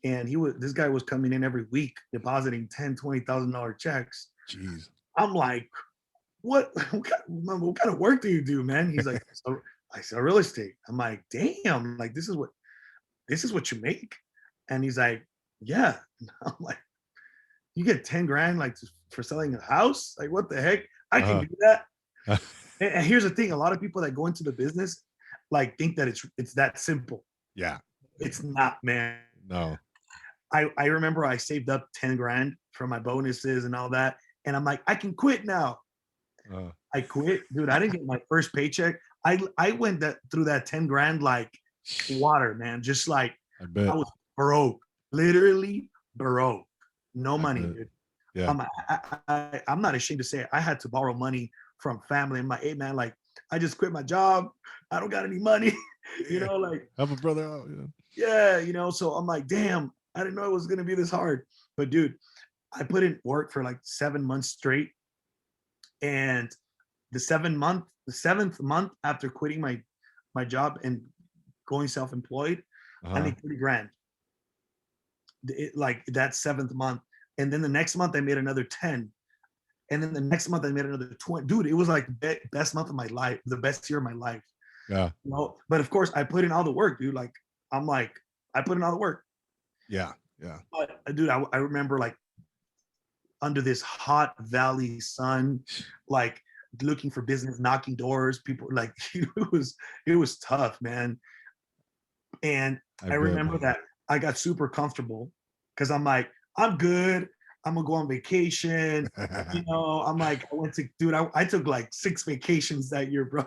and this guy was coming in every week depositing 10, $20,000 checks. Jeez. I'm like, what kind of work do you do, man? He's like, so I sell real estate. I'm like, damn, like this is what you make? And he's like, yeah. And I'm like, you get 10 grand like for selling a house? Like, what the heck? I can Uh-huh. do that. And here's the thing: a lot of people that go into the business like think that it's that simple. Yeah. It's not, man. No. I remember I saved up 10 grand for my bonuses and all that. And I'm like, I can quit now. Uh, I quit, dude. I didn't get my first paycheck. I went through that 10 grand like water, man. Just like I I bet. was broke, literally broke, no I money, bet. dude. Yeah. I'm not ashamed to say it. I had to borrow money from family. I'm like, hey man, like I just quit my job. I don't got any money. You Yeah. know, like Help a brother out. Yeah. yeah, you know. So I'm like, damn, I didn't know it was gonna be this hard. But dude, I put in work for like 7 months straight, and the seventh month after quitting my job and going self-employed, I Uh-huh. made 30 grand. Like that seventh month, and then the next month I made another 10, and then the next month I made another 20. Dude, it was like the best month of my life, the best year of my life. Yeah. You know, but of course I put in all the work, dude. Like I'm like I put in all the work. Yeah. Yeah. But dude, I remember like under this hot valley sun, like looking for business, knocking doors. People like it was tough, man. And I I bet, remember man. that I got super comfortable because I'm like, I'm good. I'm gonna go on vacation. I'm like, I went to, dude, I took like 6 vacations that year, bro.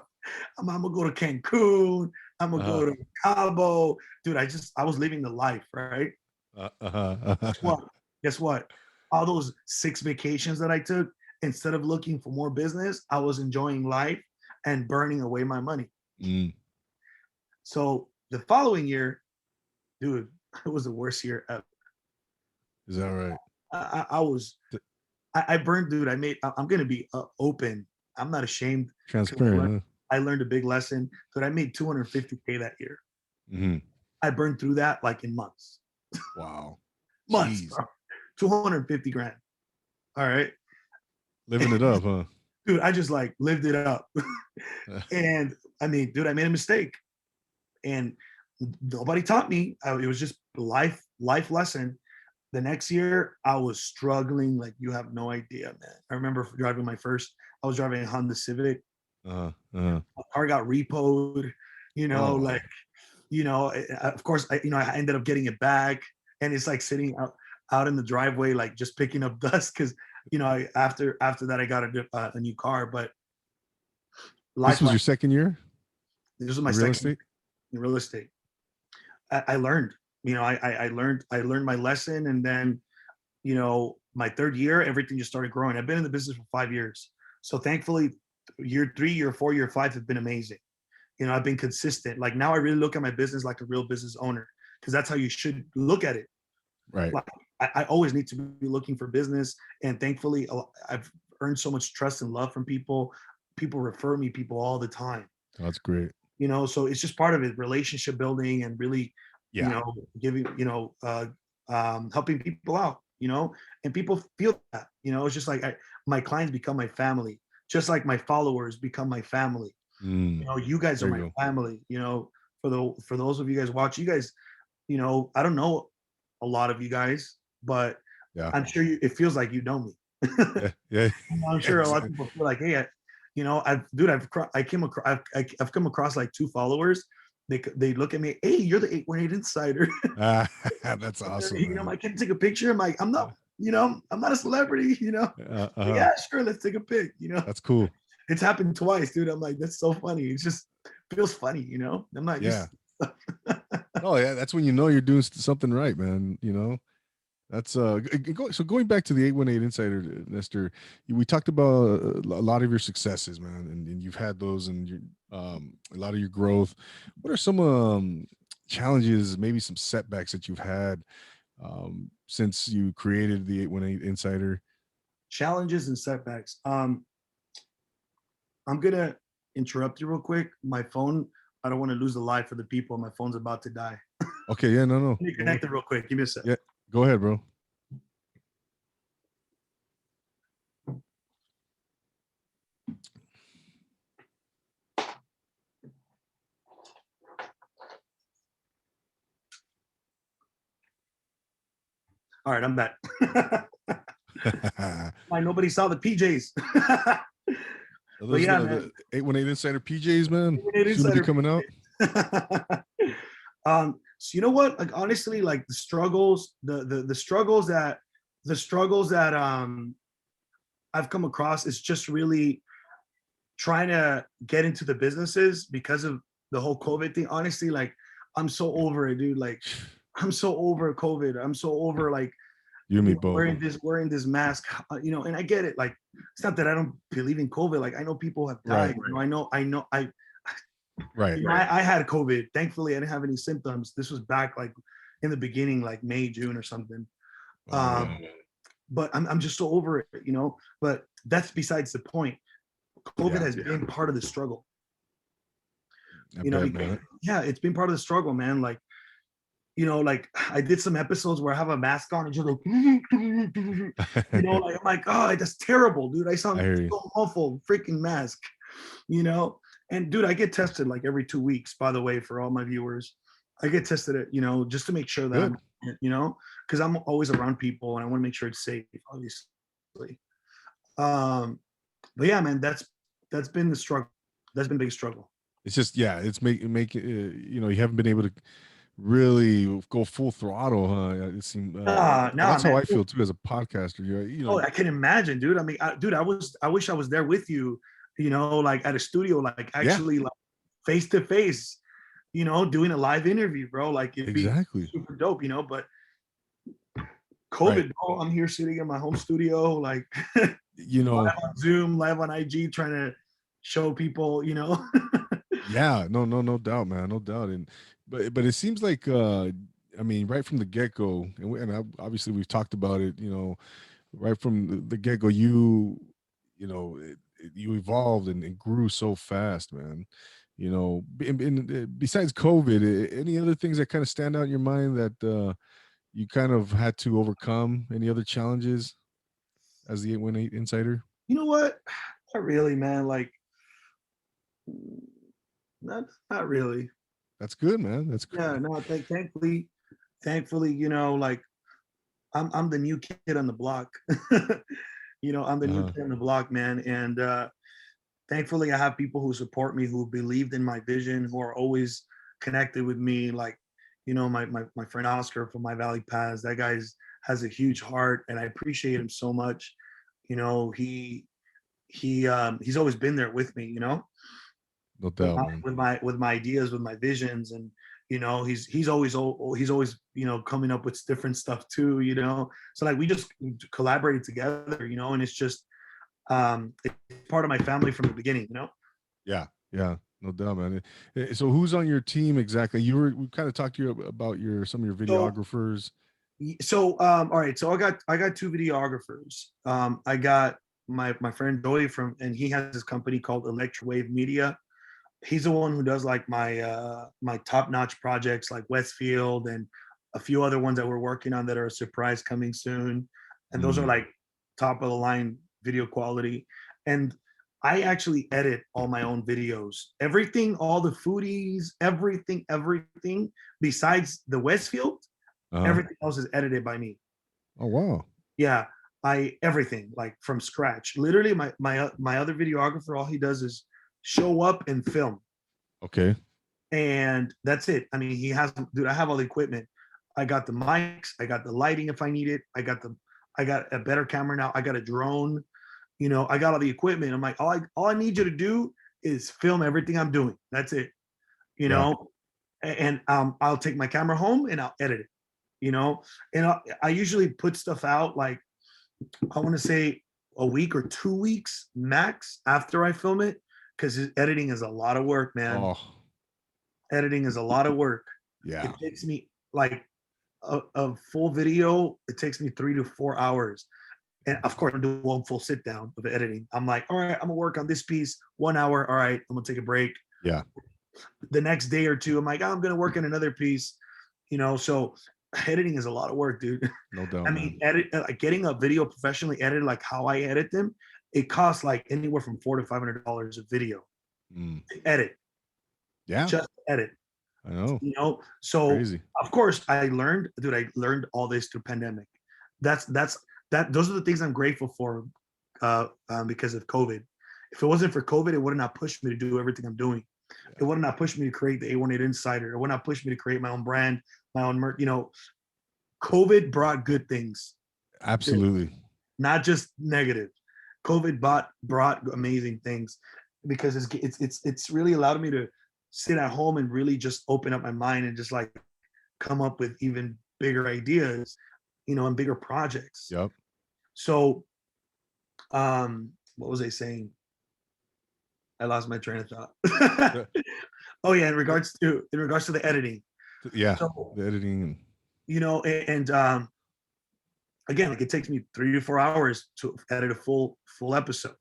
I'm gonna go to Cancun. I'm gonna go to Cabo. Dude, I was living the life, right? Guess what? Guess what? All those 6 vacations that I took, instead of looking for more business, I was enjoying life and burning away my money. Mm. So the following year, dude, it was the worst year ever. Is that right? I burned, dude. I'm gonna be open. I'm not ashamed. Transparent. I learned a big lesson. Dude, I made 250K that year. Mm-hmm. I burned through that like in months. Wow. Months, bro. 250 grand. All right. Living it up, huh? Dude, I just like lived it up. And I mean, dude, I made a mistake. And nobody taught me. It was just life lesson. The next year, I was struggling like you have no idea, man. I remember driving I was driving a Honda Civic. My car got repoed, like, of course, I ended up getting it back, and it's like sitting out in the driveway, like just picking up dust because, after that, I got a new car. But this was your second year? This was my real estate? In real estate. I learned, I learned my lesson. And then, my third year, everything just started growing. I've been in the business for 5 years. So thankfully, year 3, year 4, year 5 have been amazing. I've been consistent. Like now I really look at my business like a real business owner, because that's how you should look at it. Right. Like, I always need to be looking for business. And thankfully, I've earned so much trust and love from people. People refer me people all the time. That's great. So it's just part of it, relationship building, and really, giving, helping people out, and people feel that, it's just like my clients become my family, just like my followers become my family. You guys are my family, for those of you guys watch, you guys, I don't know a lot of you guys, but I'm sure it feels like you know me. Yeah. I'm sure a lot of people feel like, hey, I've come across like 2 followers. They look at me, hey, you're the 818 insider. That's awesome. I can take a picture. I'm like, I'm not a celebrity, yeah, sure, let's take a pic. That's cool. It's happened twice, dude. I'm like, that's so funny. It just feels funny, I'm not used to. Oh yeah, that's when you're doing something right, man. That's so going back to the 818 insider, Nestor, we talked about a lot of your successes, man, and you've had those, and your a lot of your growth. What are some challenges, maybe some setbacks that you've had since you created the 818 insider? Challenges and setbacks. I'm gonna interrupt you real quick. My phone, I don't want to lose the life for the people. My phone's about to die. Okay, yeah, no. Let me connect it real quick. Give me a sec. Yeah, go ahead, bro. All right, I'm back. Why nobody saw the PJs? But yeah, man. 818 Insider PJs, man. Soon to be coming out. So you know what? Like honestly, like the struggles that I've come across is just really trying to get into the businesses because of the whole COVID thing. Honestly, like I'm so over it, dude. Like I'm so over COVID. I'm so over like you and me both wearing this mask, and I get it. Like it's not that I don't believe in COVID. Like I know people have died. Right. I had COVID. Thankfully, I didn't have any symptoms. This was back like in the beginning, like May, June or something. But I'm just so over it, But that's besides the point. COVID has been part of the struggle. It's been part of the struggle, man. Like, like I did some episodes where I have a mask on and just like, like I'm like, oh, that's terrible, dude. I sound so awful, freaking mask, And dude, I get tested like every 2 weeks, by the way, for all my viewers. I get tested just to make sure that because I'm always around people and I want to make sure it's safe, obviously. But yeah, man, that's been the struggle. That's been a big struggle. It's just, it's make you haven't been able to really go full throttle, huh? It seemed, well, Nah, that's how man. I feel too as a podcaster. Oh, I can imagine, dude. I mean, dude, I wish I was there with you, like at a studio, like yeah, actually like face to face, doing a live interview, bro. Like it'd be exactly. super dope, but Right. COVID, bro, I'm here sitting in my home studio, like You know, live on Zoom, live on IG, trying to show people. yeah, no doubt, man, no doubt. And but it seems like, I mean, right from the get-go, obviously we've talked about it, right from the get-go, you evolved and grew so fast, man. Besides COVID, any other things that kind of stand out in your mind that you kind of had to overcome? Any other challenges as the 818 insider? You know what? Not really, man. Like, not really. That's good, man. That's Yeah, no. Thankfully, like I'm the new kid on the block. I'm the new uh kid on the block, man. And thankfully, I have people who support me, who believed in my vision, who are always connected with me. Like, my friend Oscar from my Valley Pass. That has a huge heart, and I appreciate him so much. He's always been there with me. no with doubt, my man. with my with my ideas, with my visions, and he's always coming up with different stuff too. So like we just collaborated together, and it's part of my family from the beginning. Yeah, yeah, no doubt, man. So who's on your team exactly? We kind of talked to you about your some of your So videographers. all right, so I got two videographers. I got my friend Joey and he has this company called Electrowave Media. He's the one who does like my top notch projects like Westfield and a few other ones that we're working on that are a surprise coming soon. And those are Mm, like top of the line video quality. And I actually edit all my own videos. Everything, all the foodies, everything besides the Westfield, uh-huh. everything else is edited by me. Oh wow. Yeah, I everything like from scratch. Literally, my other videographer, all he does is show up and film, Okay. and that's it. I mean, he has, dude. I have all the equipment. I got the mics. I got the lighting if I need it. I got a better camera now. I got a drone. I got all the equipment. I'm like, all I need you to do is film everything I'm doing. That's it. You Yeah. know, and I'll take my camera home and I'll edit it. And I usually put stuff out like I want to say a week or 2 weeks max after I film it, because editing is a lot of work, man. Oh, Editing is a lot of work. It yeah. takes me like a full video. It takes me 3 to 4 hours, and of course, I'm doing one full sit down of editing. I'm like, all right, I'm gonna work on this piece 1 hour. All right, I'm gonna take a break. Yeah. The next day or two, I'm like, oh, I'm gonna work on another piece. So editing is a lot of work, dude. No doubt, I man. mean, getting a video professionally edited, like how I edit them, it costs like anywhere from $400 to $500 a video Mm. to edit, Yeah, just edit. I know. So Crazy. of course I learned all this through pandemic. Those are the things I'm grateful for, because of COVID. If it wasn't for COVID, it would not push me to do everything I'm doing. It Yeah. would not push me to create the A18 Insider. It would not push me to create my own brand, my own merch. COVID brought good things, Absolutely. not just negative. COVID brought amazing things, because it's really allowed me to sit at home and really just open up my mind and just like come up with even bigger ideas, and bigger projects. Yep. So, what was I saying? I lost my train of thought. Uh, Oh yeah, in regards to the editing. Yeah. So, The editing and and again, like it takes me 3 to 4 hours to edit a full episode.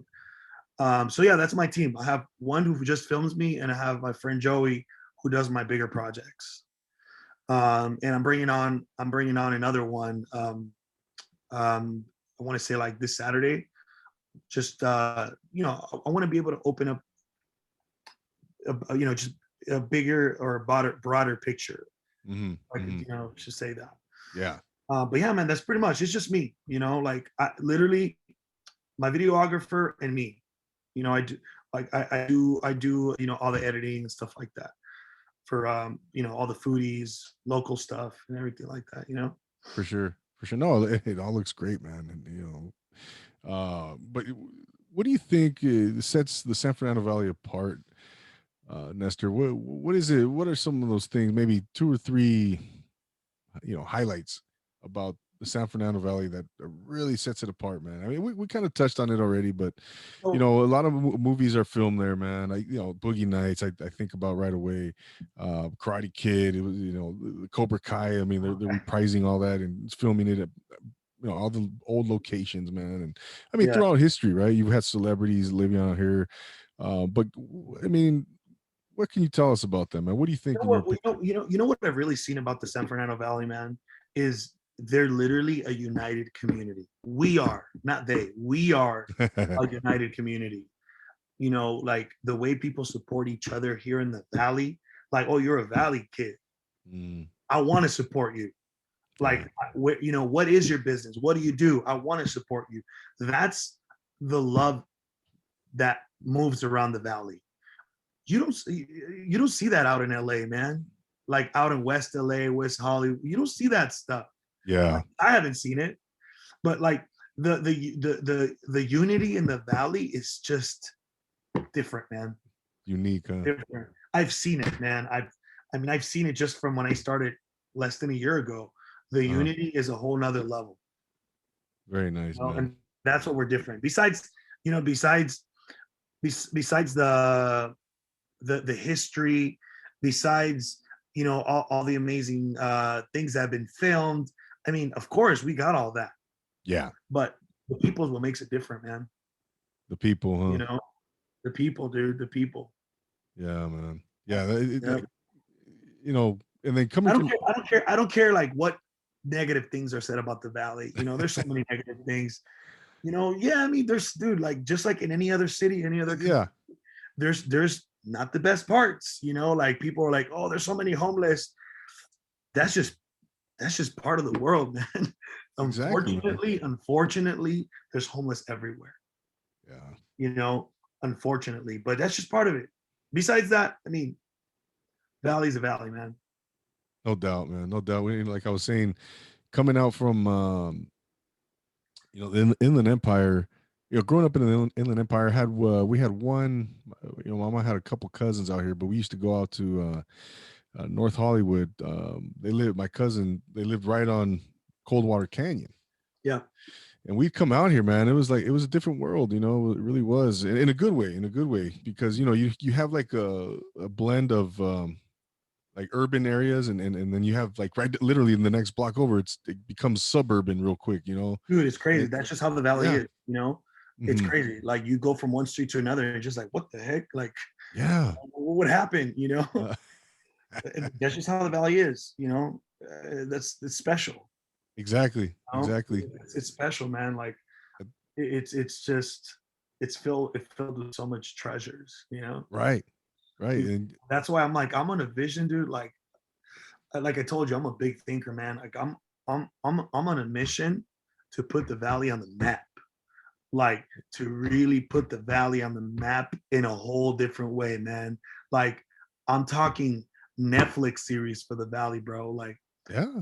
So yeah, that's my team. I have one who just films me, and I have my friend Joey who does my bigger projects. And I'm bringing on another one. I want to say like this Saturday. Just I want to be able to open up, just a bigger or a broader picture. hmm I could, hmm should say that. yeah. But yeah, man, that's pretty much. It's just me. Like I literally my videographer and me. I do like I do all the editing and stuff like that. all the foodies, local stuff, and everything like that. For sure. For sure. No, it all looks great, man. And but what do you think sets the San Fernando Valley apart, Nestor? What is it? What are some of those things? Maybe two or three, highlights about the San Fernando Valley that really sets it apart, man. I mean, we kind of touched on it already, but a So, lot of movies are filmed there, man. Boogie Nights, I think about right away. Karate Kid, it was, the Cobra Kai. I mean, they're reprising all that and filming it at all the old locations, man. And I mean, yeah. throughout history, right? You've had celebrities living out here, but I mean, what can you tell us about them, man? What do you think You know in your what? opinion? What I've really seen about the San Fernando Valley, man, is they're literally a united community. We are, not they. We are a united community. Like the way people support each other here in the valley. Like, oh, you're a valley kid. Mm, I want to support you. yeah, Like, what is your business? What do you do? I want to support you. That's the love that moves around the valley. You don't see that out in LA, man. Like out in West LA, West Hollywood, you don't see that stuff. yeah, Like, I haven't seen it, but like the unity in the valley is just different, man. unique, huh? Different. I've seen it, man. I've seen it just from when I started less than a year ago. The Uh-huh. unity is a whole nother level. Very nice, man. And that's what we're different. Besides the history, besides all the amazing things that have been filmed. I mean, of course, we got all that, Yeah, but the people is what makes it different, man. the people, You huh? know, the people, dude, the people. Yeah, man. Yeah, Yeah. and then coming I don't from care. I don't care. I don't care like what negative things are said about the valley. There's so many negative things. Yeah, I mean, there's dude, like just like in any other city, any other yeah, there's not the best parts. Like people are like, oh, there's so many homeless. That's just part of the world, man. exactly, man. Unfortunately, there's homeless everywhere. Yeah, You know, unfortunately, but that's just part of it. Besides that, I mean, valley's a valley, man. no doubt, man. No doubt. Like I was saying, coming out from the Inland Empire, growing up in the Inland Empire, had we had one, Mama had a couple cousins out here, but we used to go out to North Hollywood. My cousin, they lived right on Coldwater Canyon. Yeah, And we'd come out here, man. It was like it was a different world, it really was, in a good way, because you have like a blend of like urban areas, and then you have like right literally in the next block over, it becomes suburban real quick. dude, it's crazy. And That's just how the valley yeah, is. It's hmm crazy. Like you go from one street to another, and just like, what the heck? Like, yeah, what would happen? uh, That's just how the valley is. That's it's special. exactly, You know? exactly, It's special, man. Like it's just it's filled with so much treasures. right, right, and That's why I'm like I'm on a vision, dude. Like I told you, I'm a big thinker, man. Like I'm on a mission to put the valley on the map. Like to really put the valley on the map in a whole different way, man. Like I'm talking Netflix series for the valley, bro. Like yeah,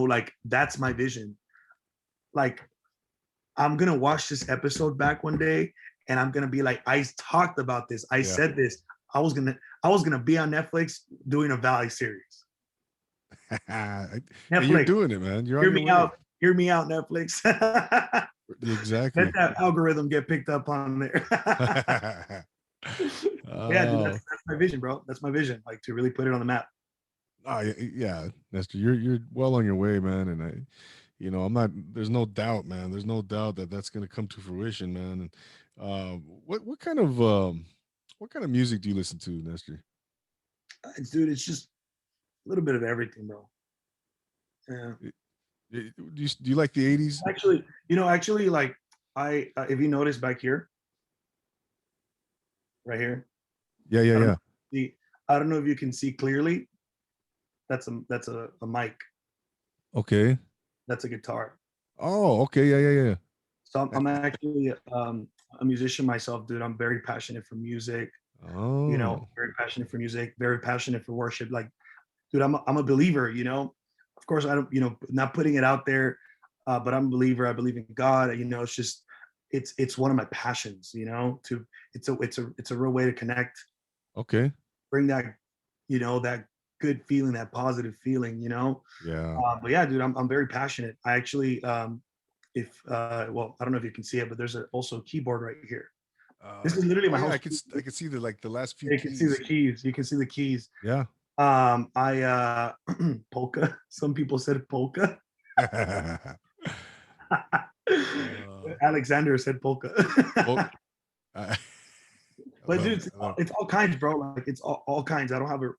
like that's my vision. Like I'm gonna watch this episode back one day, and I'm gonna be like, I talked about this. I yeah. said this. I was gonna be on Netflix doing a Valley series. And you're Netflix, doing it, man. You're on hear your me way. out. Hear me out, Netflix. Let Exactly. that algorithm get picked up on there. Yeah, dude, Oh, that's my vision, bro. That's my vision. Like to really put it on the map. yeah, Nestor, you're well on your way, man. And I'm not. There's no doubt, man. There's no doubt that that's going to come to fruition, man. And what kind of music do you listen to, Nestor? Dude, it's just a little bit of everything, bro. Yeah. Do you like the '80s? Actually, like if you notice back here, right here, Yeah, yeah, I don't yeah. know. I don't know if you can see clearly. That's a mic. Okay. That's a guitar. Oh, okay. Yeah, yeah, yeah. So I'm, Uh, I'm actually a musician myself, dude. I'm very passionate for music. Oh, very passionate for music, very passionate for worship. Like, dude, I'm a believer, Of course, I don't, not putting it out there, but I'm a believer. I believe in God. It's just, it's one of my passions. To it's a real way to connect, okay. bring that, that good feeling, that positive feeling. Yeah. But yeah, dude, I'm very passionate. I actually, if well, I don't know if you can see it, but there's also a keyboard right here. This is literally Oh my yeah, house. I could see the last few You can see the keys. keys. You can see the keys. Yeah. I polka. Some people said polka. uh, Alexander said polka. well, I, I But love dude, it. I love it's all kinds, bro. Like it's all kinds. I don't have a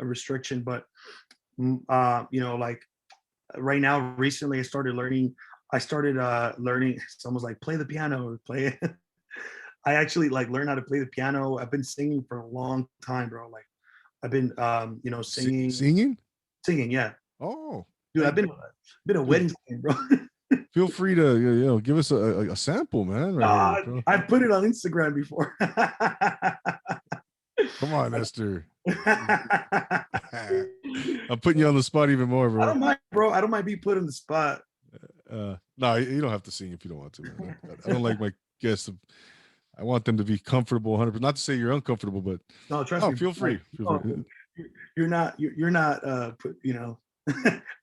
restriction, but like right now, recently I started learning. I started learning. It's almost like play the piano or play it. I actually like learned how to play the piano. I've been singing for a long time, bro. Like I've been singing. singing, yeah. Oh, Dude, hey, I've been a dude, wedding singer, bro. feel free to give us a sample, man, right here, bro. I put it on Instagram before. Come on, Esther. I'm putting you on the spot even more, I bro. don't mind, bro. I don't mind being put on the spot. No, you don't have to sing if you don't want to, man. I don't like my guests to, I want them to be comfortable 100%. Not to say you're uncomfortable, but No, trust oh, me. feel Like, free. Feel no, free. you're not.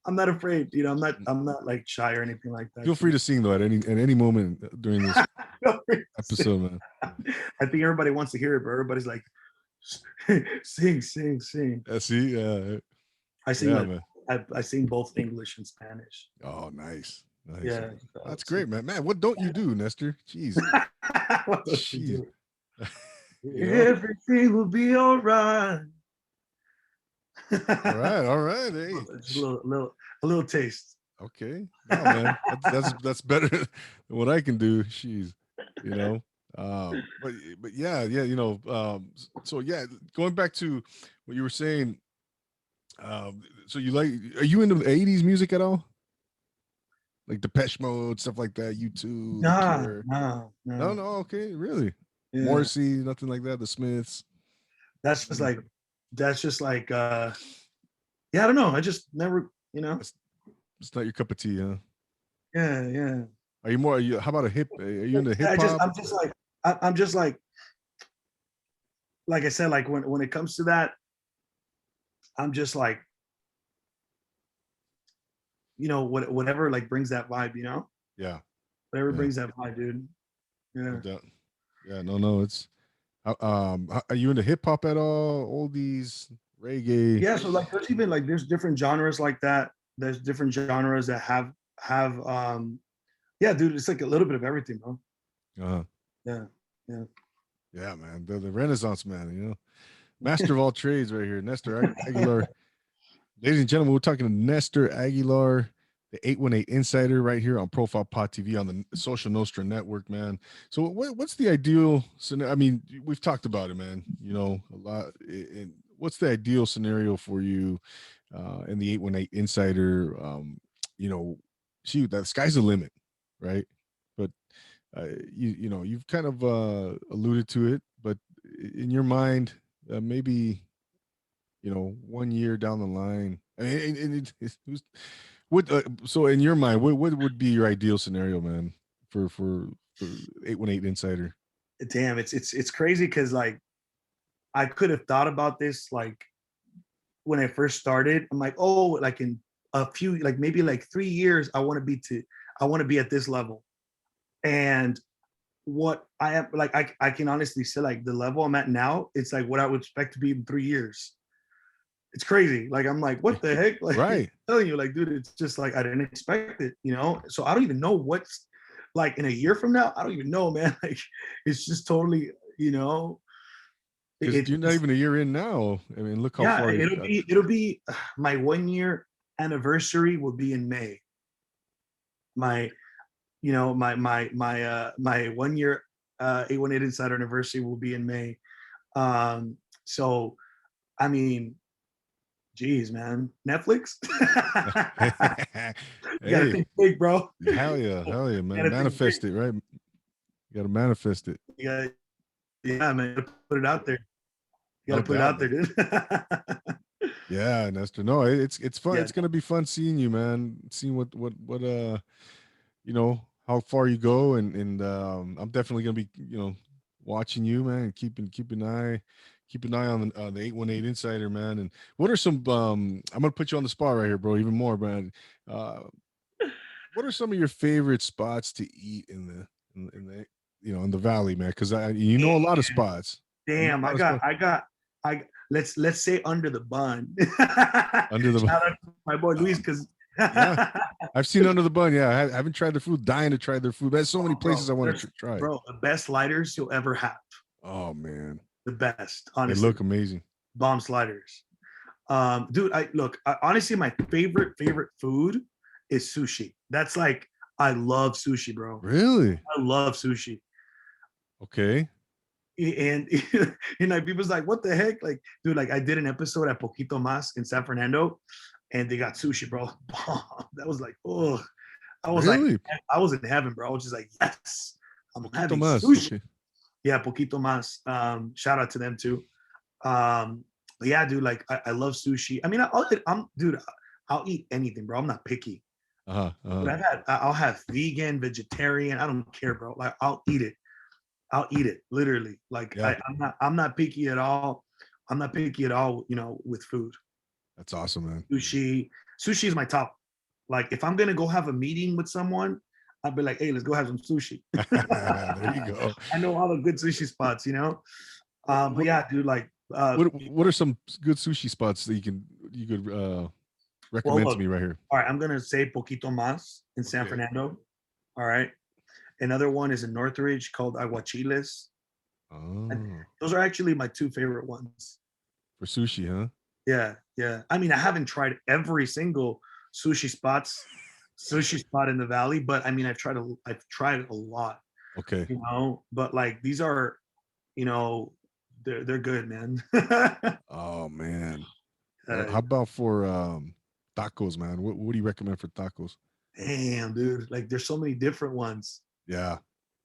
I'm not afraid. I'm not like shy or anything like that. Feel free to sing though at any moment during this episode, man. I think everybody wants to hear it, but everybody's like, sing, sing, sing. See, I sing yeah, like man. I sing both English and Spanish. Oh, nice, nice. Yeah, That's great, man. Man, what don't you do, Nestor? Jeez, what does she jeez. do? You know. Everything will be all right. All right, all right. Hey, Just a little taste. okay. No, man, that's better than what I can do. Jeez, you know. But yeah, yeah, so yeah, going back to what you were saying. So are you into the 80s music at all? Like Depeche Mode, stuff like that, U2, The Nah, Cure. nah, No, nah. no, okay, really. Yeah, Morrissey, nothing like that. The Smiths. that's just Nothing. like that's just like yeah. I don't know. I just never, It's, it's not your cup of tea, huh? Yeah, yeah. Are you more? How about are you into I hip just hop? I'm just like I'm just like I said, like when it comes to that, I'm just like whatever like brings that vibe, Yeah, whatever yeah, brings that vibe, dude. no Yeah. doubt. Yeah, no. It's are you into hip hop at all? Oldies, reggae. Yeah, so like there's different genres like that. There's different genres that have yeah, dude, it's like a little bit of everything, bro. Uh, Yeah. Yeah. yeah, man. The Renaissance man, master of all trades, right here, Nestor Aguilar. Ladies and gentlemen, we're talking to Nestor Aguilar, the 818 Insider, right here on Profile Pod TV on the Social Nostra Network, man. So, what's the ideal scenario? I mean, we've talked about it, man. A lot. And what's the ideal scenario for you in the 818 Insider? Shoot, that sky's the limit, right? But you've kind of alluded to it, but in your mind, maybe 1 year down the line. I mean, so in your mind, what would be your ideal scenario, man, for 818 Insider? Damn, it's crazy because like I could have thought about this like when I first started. I'm like, oh, like in a few, like maybe like 3 years, I want to be at this level. And what I am like, I can honestly say like the level I'm at now, it's like what I would expect to be in 3 years. It's crazy. Like I'm like, what the heck? Like I'm Right. telling you, like, dude, it's just like I didn't expect it. So I don't even know what's like in a year from now. I don't even know, man. Like it's just totally, Because you're not it's even a year in now. I mean, look how yeah, far you it'll got. be my 1 year anniversary will be in May. My my 1 year 818 Insider anniversary will be in May. So I mean, geez, man, Netflix. You gotta Hey, think big, bro. hell yeah, You man. gotta think big. Manifest it, right? You got to manifest it. You gotta Yeah, man, you gotta put it out there. You No gotta put it doubt, out there, man. dude. Yeah, Nestor. No, it's fun. Yeah, It's gonna be fun seeing you, man. Seeing what you know how far you go, and I'm definitely gonna be watching you, man, and keep an eye on the 818 Insider, man. And what are some I'm gonna put you on the spot right here, bro, even more, man. Uh, what are some of your favorite spots to eat in the in the valley, man? Because you know a lot of spots. You know damn, a lot of spots let's say under the bun. under the Shout out to my boy Luis, uh, because yeah. I've seen Under the Bun. Yeah, I haven't tried their food. Dying to try their food. There's so many places I want to try. bro, the best sliders you'll ever have. Oh man, The best, they honestly. look amazing. Bomb sliders. Dude, honestly, my favorite food is sushi. That's like, I love sushi, bro. Really? I love sushi. Okay. And like, people's like, what the heck? Like, dude, like, I did an episode at Poquito Mas in San Fernando, and they got sushi, bro. That was like, oh, I was like, Really? I was in heaven, bro. I was just like, yes, I'm Poquito having más. sushi. Okay. Yeah, Poquito Mas. Shout out to them too. But yeah, dude, like, I love sushi. I mean, dude, I'll eat anything, bro. I'm not picky. Uh-huh. But Uh-huh. I'll have vegan, vegetarian. I don't care, bro. Like, I'll eat it. I'll eat it, literally. Like, Yeah, I'm not picky at all. I'm not picky at all, with food. that's awesome, man. Sushi is my top. Like, if I'm gonna go have a meeting with someone, I'd be like, hey, let's go have some sushi. There you go. I know all the good sushi spots. But What yeah, dude, like, what are some good sushi spots that you could well, recommend to look, me right here? all right, I'm gonna say Poquito Mas in San Okay. Fernando. All right. Another one is in Northridge called Aguachiles. And Oh, those are actually my two favorite ones. for sushi, huh? Yeah, yeah. I mean, I haven't tried every single sushi spot in the valley, but I mean, I've tried a lot, Okay. but like, these are, you know, they're good, man. Oh man. uh, How about for tacos, man? What do you recommend for tacos? Damn, dude. Like, there's so many different ones. Yeah.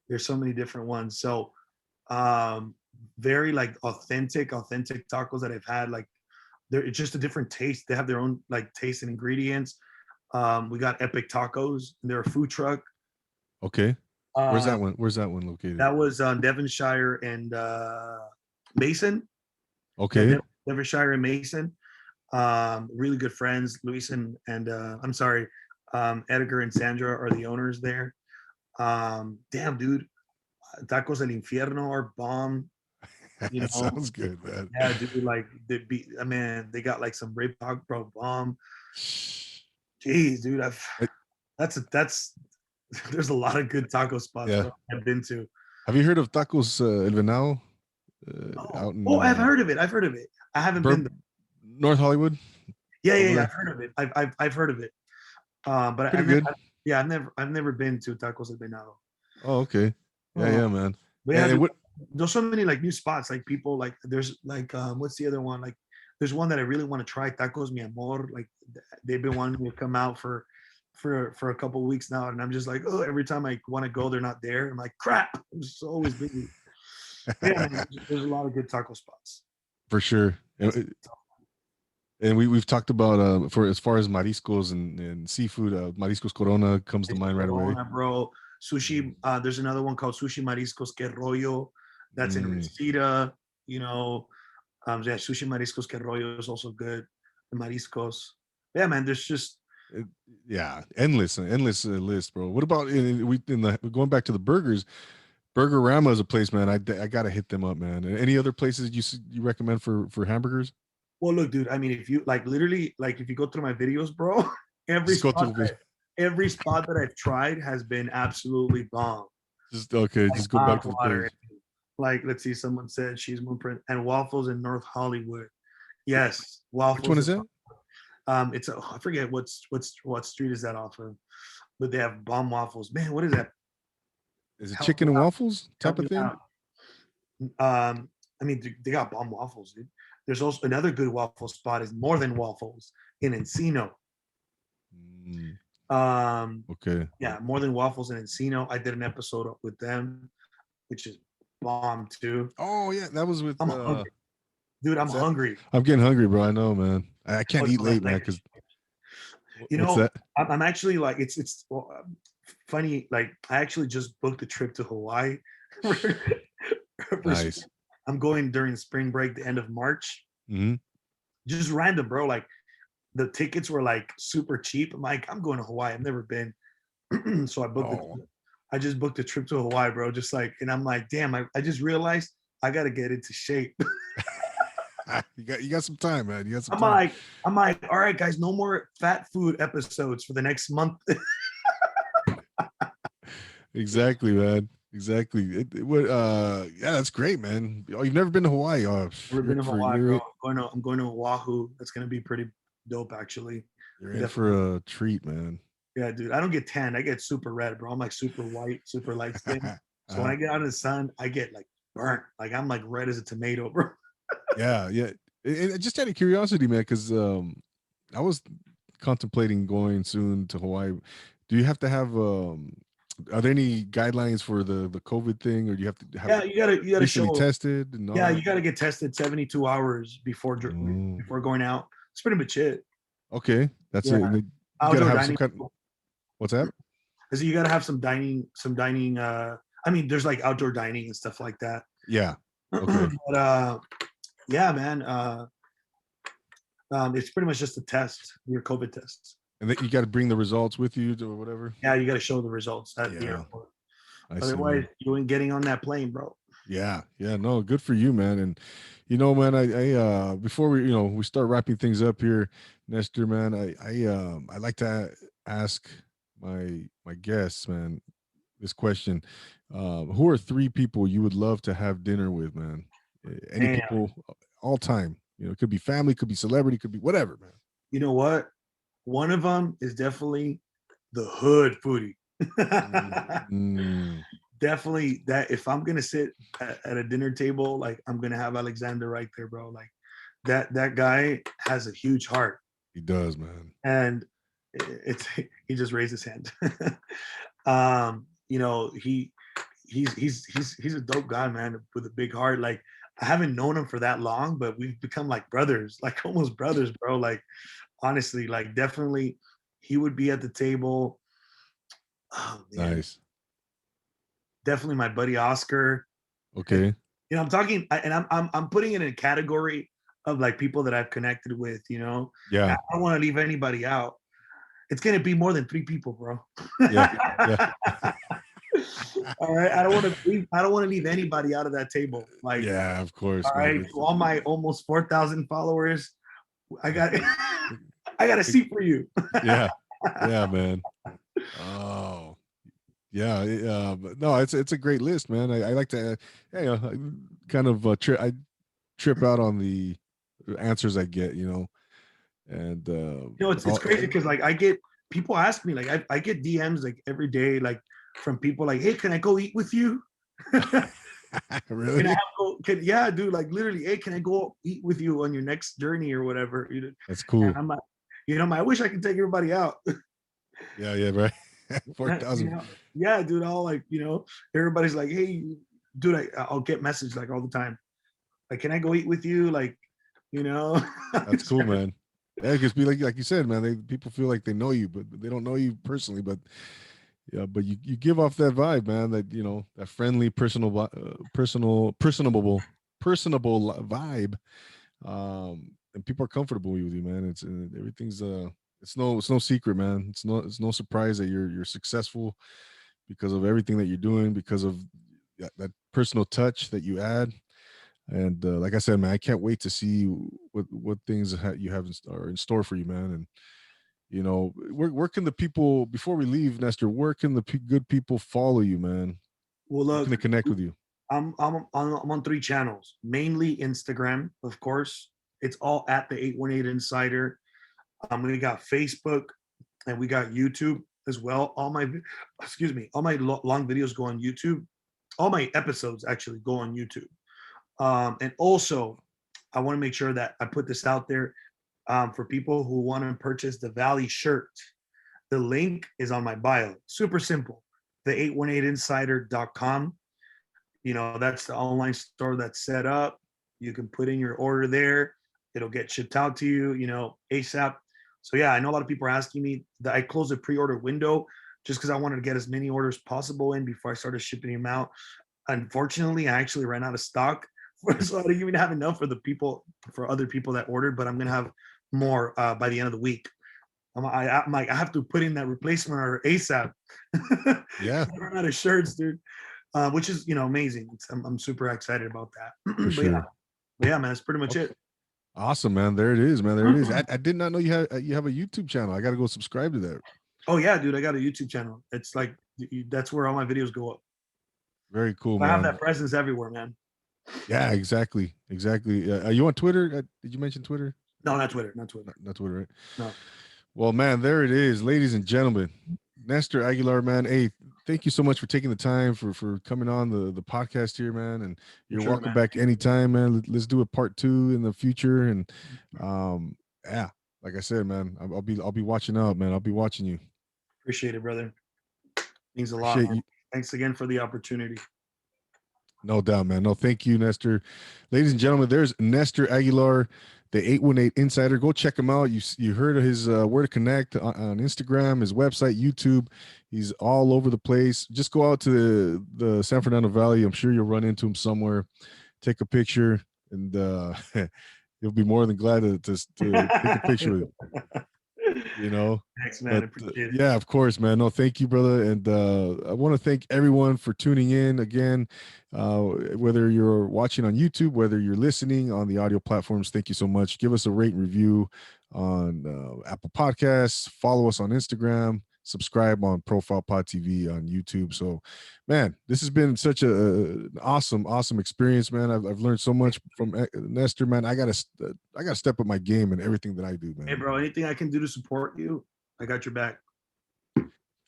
There's so many different ones. So, um, very like authentic tacos that I've had. Like, it's just a different taste. They have their own like taste and ingredients. We got Epic Tacos. They're a food truck. Okay. Where's Uh, that one? Where's that one located? that was on Devonshire and Mason. Yeah, Okay. Devonshire and Mason. Really good friends. Luis and I'm sorry, Edgar and Sandra are the owners there. Damn, dude, Tacos del Infierno are bomb. You That know, sounds good, man. yeah, dude. Like, man, they got like some rib taco, bro, bomb. Jeez, dude, Eh, that's there's a lot of good taco spots, yeah. bro, I've been to. Have you heard of Tacos El Venado Oh, out in oh, I've heard of it. I've heard of it. I haven't been there. North Hollywood Yeah, yeah, over yeah. there? I've heard of it. I've heard of it. But Pretty good. yeah, I've never been to Tacos del Venado. Oh, okay. Yeah, Uh, yeah, man. but yeah, And dude, what there's so many like new spots. Like, people, like, there's like, what's the other one? Like, there's one that I really want to try, Tacos Mi Amor. Like, they've been wanting me to come out for a couple of weeks now, and I'm just like, oh, every time I want to go, they're not there. I'm like, crap. I'm just always busy. But yeah, man, there's a lot of good taco spots. for sure. That's And we've talked about for as far as mariscos and seafood, mariscos Corona comes to mind right away. Corona, bro. Mm, Sushi. There's another one called Sushi Mariscos Que Rollo. That's in mm. Reseda. Yeah, Sushi Mariscos Que Rollo is also good. The Mariscos. Yeah, man. There's just It- yeah, endless list, bro. What about going back to the burgers? Burger Rama is a place, man. I gotta hit them up, man. Any other places you recommend for hamburgers? well, look, dude. I mean, if you like, literally, like, if you go through my videos, bro, every Just go spot through the every spot that I've tried has been absolutely bomb. just okay. Like, Just go back to the water. page. Like, let's see. Someone said Cheese Moonprint and waffles in North Hollywood. Yes, Which one waffles. is that? I forget what street is that off of, but they have bomb waffles. Man, what is that? Is it Help me chicken and out. waffles type Help of me thing? out. I mean, they got bomb waffles, dude. There's also another good waffle spot is More Than Waffles in Encino. Mm, Um, okay. yeah, More Than Waffles in Encino. I did an episode with them, which is bomb too. Oh yeah, that was with I'm hungry, dude. I'm what's that? hungry. I'm getting hungry, bro. I know, man. I Oh, can't eat no, late, man, like, because you what's know, that? I'm actually like, it's well, funny. Like, I actually just booked a trip to Hawaii. for, Nice. I'm going during spring break, the end of March. Hmm. Just random, bro. Like, the tickets were like super cheap. I'm like, I'm going to Hawaii. I've never been. So Oh, I just booked a trip to Hawaii, bro. Just like, and I'm like, damn, I just realized I gotta get into shape. you got some time, man. You got some I'm time. like, I'm like, all right, guys, no more fat food episodes for the next month. Exactly, man. Exactly. Yeah, that's great, man. Oh, you've never been to Hawaii? Oh, Never been to for Hawaii, bro. I'm going to Oahu. That's gonna be pretty dope, actually. you're in Definitely. for a treat, man. Yeah, dude. I don't get tan. I get super red, bro. I'm like super white, super light skin. So when I get out in the sun, I get like burnt. Like I'm like red as a tomato, bro. Yeah, yeah. Just out of curiosity, man, because I was contemplating going soon to Hawaii. Do you have to have are there any guidelines for the COVID thing, or do you have to have Yeah, you gotta recently show. tested and all Yeah, that? you gotta get tested 72 hours Oh, before going out. It's pretty much it. okay, that's Yeah, it. And then you got to outdoor have some dining. kind. What's that? I said you gotta have some dining. I mean, there's like outdoor dining and stuff like that. Yeah. Okay. But yeah, man. It's pretty much just a test, your COVID test. And then you got to bring the results with you or whatever. Yeah, you got to show the results at the Yeah, airport. I see, Otherwise, man. you ain't getting on that plane, bro. Yeah, yeah, no, good for you, man. And man, before we start wrapping things up here, Nestor, man, I like to ask my guests, man, this question. Who are three people you would love to have dinner with, man? Any And people, all time. It could be family, could be celebrity, could be whatever, man. you know what? One of them is definitely the hood foodie. Mm, Definitely that if I'm gonna sit at a dinner table, like I'm gonna have Alexander right there, bro. Like that guy has a huge heart, he does, man. and it's he just raised his hand. You know, he's a dope guy, man, with a big heart. Like I haven't known him for that long, but we've become like brothers, like almost brothers, bro. Like honestly, like definitely he would be at the table. Oh man, Nice. definitely my buddy Oscar. And Okay. I'm talking, and I'm putting it in a category of like people that I've connected with. I Yeah. don't want to leave anybody out. It's gonna be more than three people, bro. Yeah. Yeah. All right, I don't want to leave anybody out of that table. Like, Yeah, of all course, man. right, to all my almost 4,000 followers, I got But I got a seat for you. yeah, yeah, man. Oh, yeah. But no, it's a great list, man. I like to, I kind of I trip out on the answers I get, and It's crazy because like I get people ask me like I get DMs like every day like from people like, hey, can I go eat with you? Can I really, yeah, dude, like literally, hey, can I go eat with you on your next journey or whatever? that's And cool. I'm like, I wish I could take everybody out. Yeah, yeah, right. four you thousand. know, yeah, dude, all like, everybody's like, hey, dude, I'll get messages like all the time. Like, can I go eat with you? Like, you know, That's cool, man. Yeah, because be like you said, man. People feel like they know you, but they don't know you personally. But yeah, but you give off that vibe, man. That that friendly, personable vibe. And people are comfortable with you, man. It's everything's it's no secret, man. It's no surprise that you're successful because of everything that you're doing, because of that personal touch that you add. And like I said, man, I can't wait to see what things you have are in store for you, man. And where can the people, before we leave, Nestor? Where can the good people follow you, man? well, Where can look, they connect with you? I'm on three channels, mainly Instagram, of course. It's all at the 818 Insider. We got Facebook and we got YouTube as well. All my long videos go on YouTube. All my episodes actually go on YouTube. And also, I want to make sure that I put this out there for people who want to purchase the Valley shirt. The link is on my bio. Super simple. The 818insider.com. That's the online store that's set up. You can put in your order there. It'll get shipped out to you, ASAP. So yeah, I know a lot of people are asking me that I closed the pre-order window just because I wanted to get as many orders possible in before I started shipping them out. Unfortunately, I actually ran out of stock, so I didn't even have enough for other people that ordered. But I'm gonna have more by the end of the week. I'm like, I have to put in that replacement order ASAP. Yeah, I run out of shirts, dude. Which is amazing. I'm super excited about that. for sure. But yeah, man, that's pretty much Okay. it. Awesome, man. There it is, man. There it is. I did not know you have a YouTube channel. I got to go subscribe to that. Oh yeah, dude, I got a YouTube channel. It's like that's where all my videos go up. Very cool, I have man. that presence everywhere, man. Yeah, exactly, exactly. Are you on Twitter? Did you mention Twitter? No, not Twitter, not Twitter. Not Twitter, right? No. Well, man, there it is, ladies and gentlemen. Nestor Aguilar, man. Hey, thank you so much for taking the time for coming on the podcast here, man. And For you're sure, welcome man. back anytime, man. Let's do a part 2 in the future. And yeah, like I said, man, I'll be watching out, man. I'll be watching you. Appreciate it, brother. Means a lot, Appreciate man. you. Thanks again for the opportunity. No doubt, man. No, thank you, Nestor. Ladies and gentlemen, there's Nestor Aguilar, the 818 Insider. Go check him out. You heard of his Where to Connect on Instagram, his website, YouTube. He's all over the place. Just go out to the San Fernando Valley. I'm sure you'll run into him somewhere. Take a picture, and you'll be more than glad to take a picture with him. Thanks, man. But Appreciate it. yeah, of course, man. No, thank you, brother. And I want to thank everyone for tuning in again, whether you're watching on YouTube, whether you're listening on the audio platforms. Thank you so much. Give us a rate and review on Apple Podcasts. Follow us on Instagram. Subscribe on Profile Pod TV on YouTube. So, man, this has been such an awesome experience, man. I've learned so much from Nestor, man. I gotta step up my game in everything that I do, man. Hey, bro, anything I can do to support you, I got your back.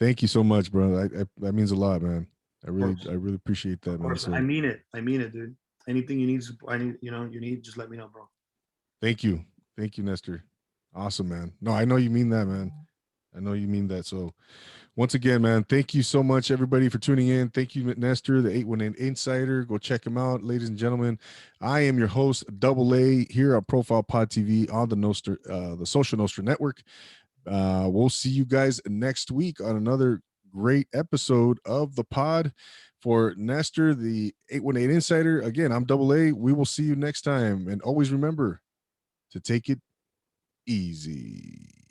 Thank you so much, bro. That means a lot, man. I really appreciate that, Of man. course. I So mean it. I mean it, dude. Anything you need, I need, you need, just let me know, bro. thank you, Nestor. Awesome, man. No, I know you mean that, man. I know you mean that. So once again, man, thank you so much, everybody, for tuning in. Thank you, Nestor, the 818 Insider. Go check him out, ladies and gentlemen. I am your host, Double A, here on Profile Pod TV on the Social Nostra Network. We'll see you guys next week on another great episode of the pod. For Nestor, the 818 Insider, again, I'm Double A. We will see you next time. And always remember to take it easy.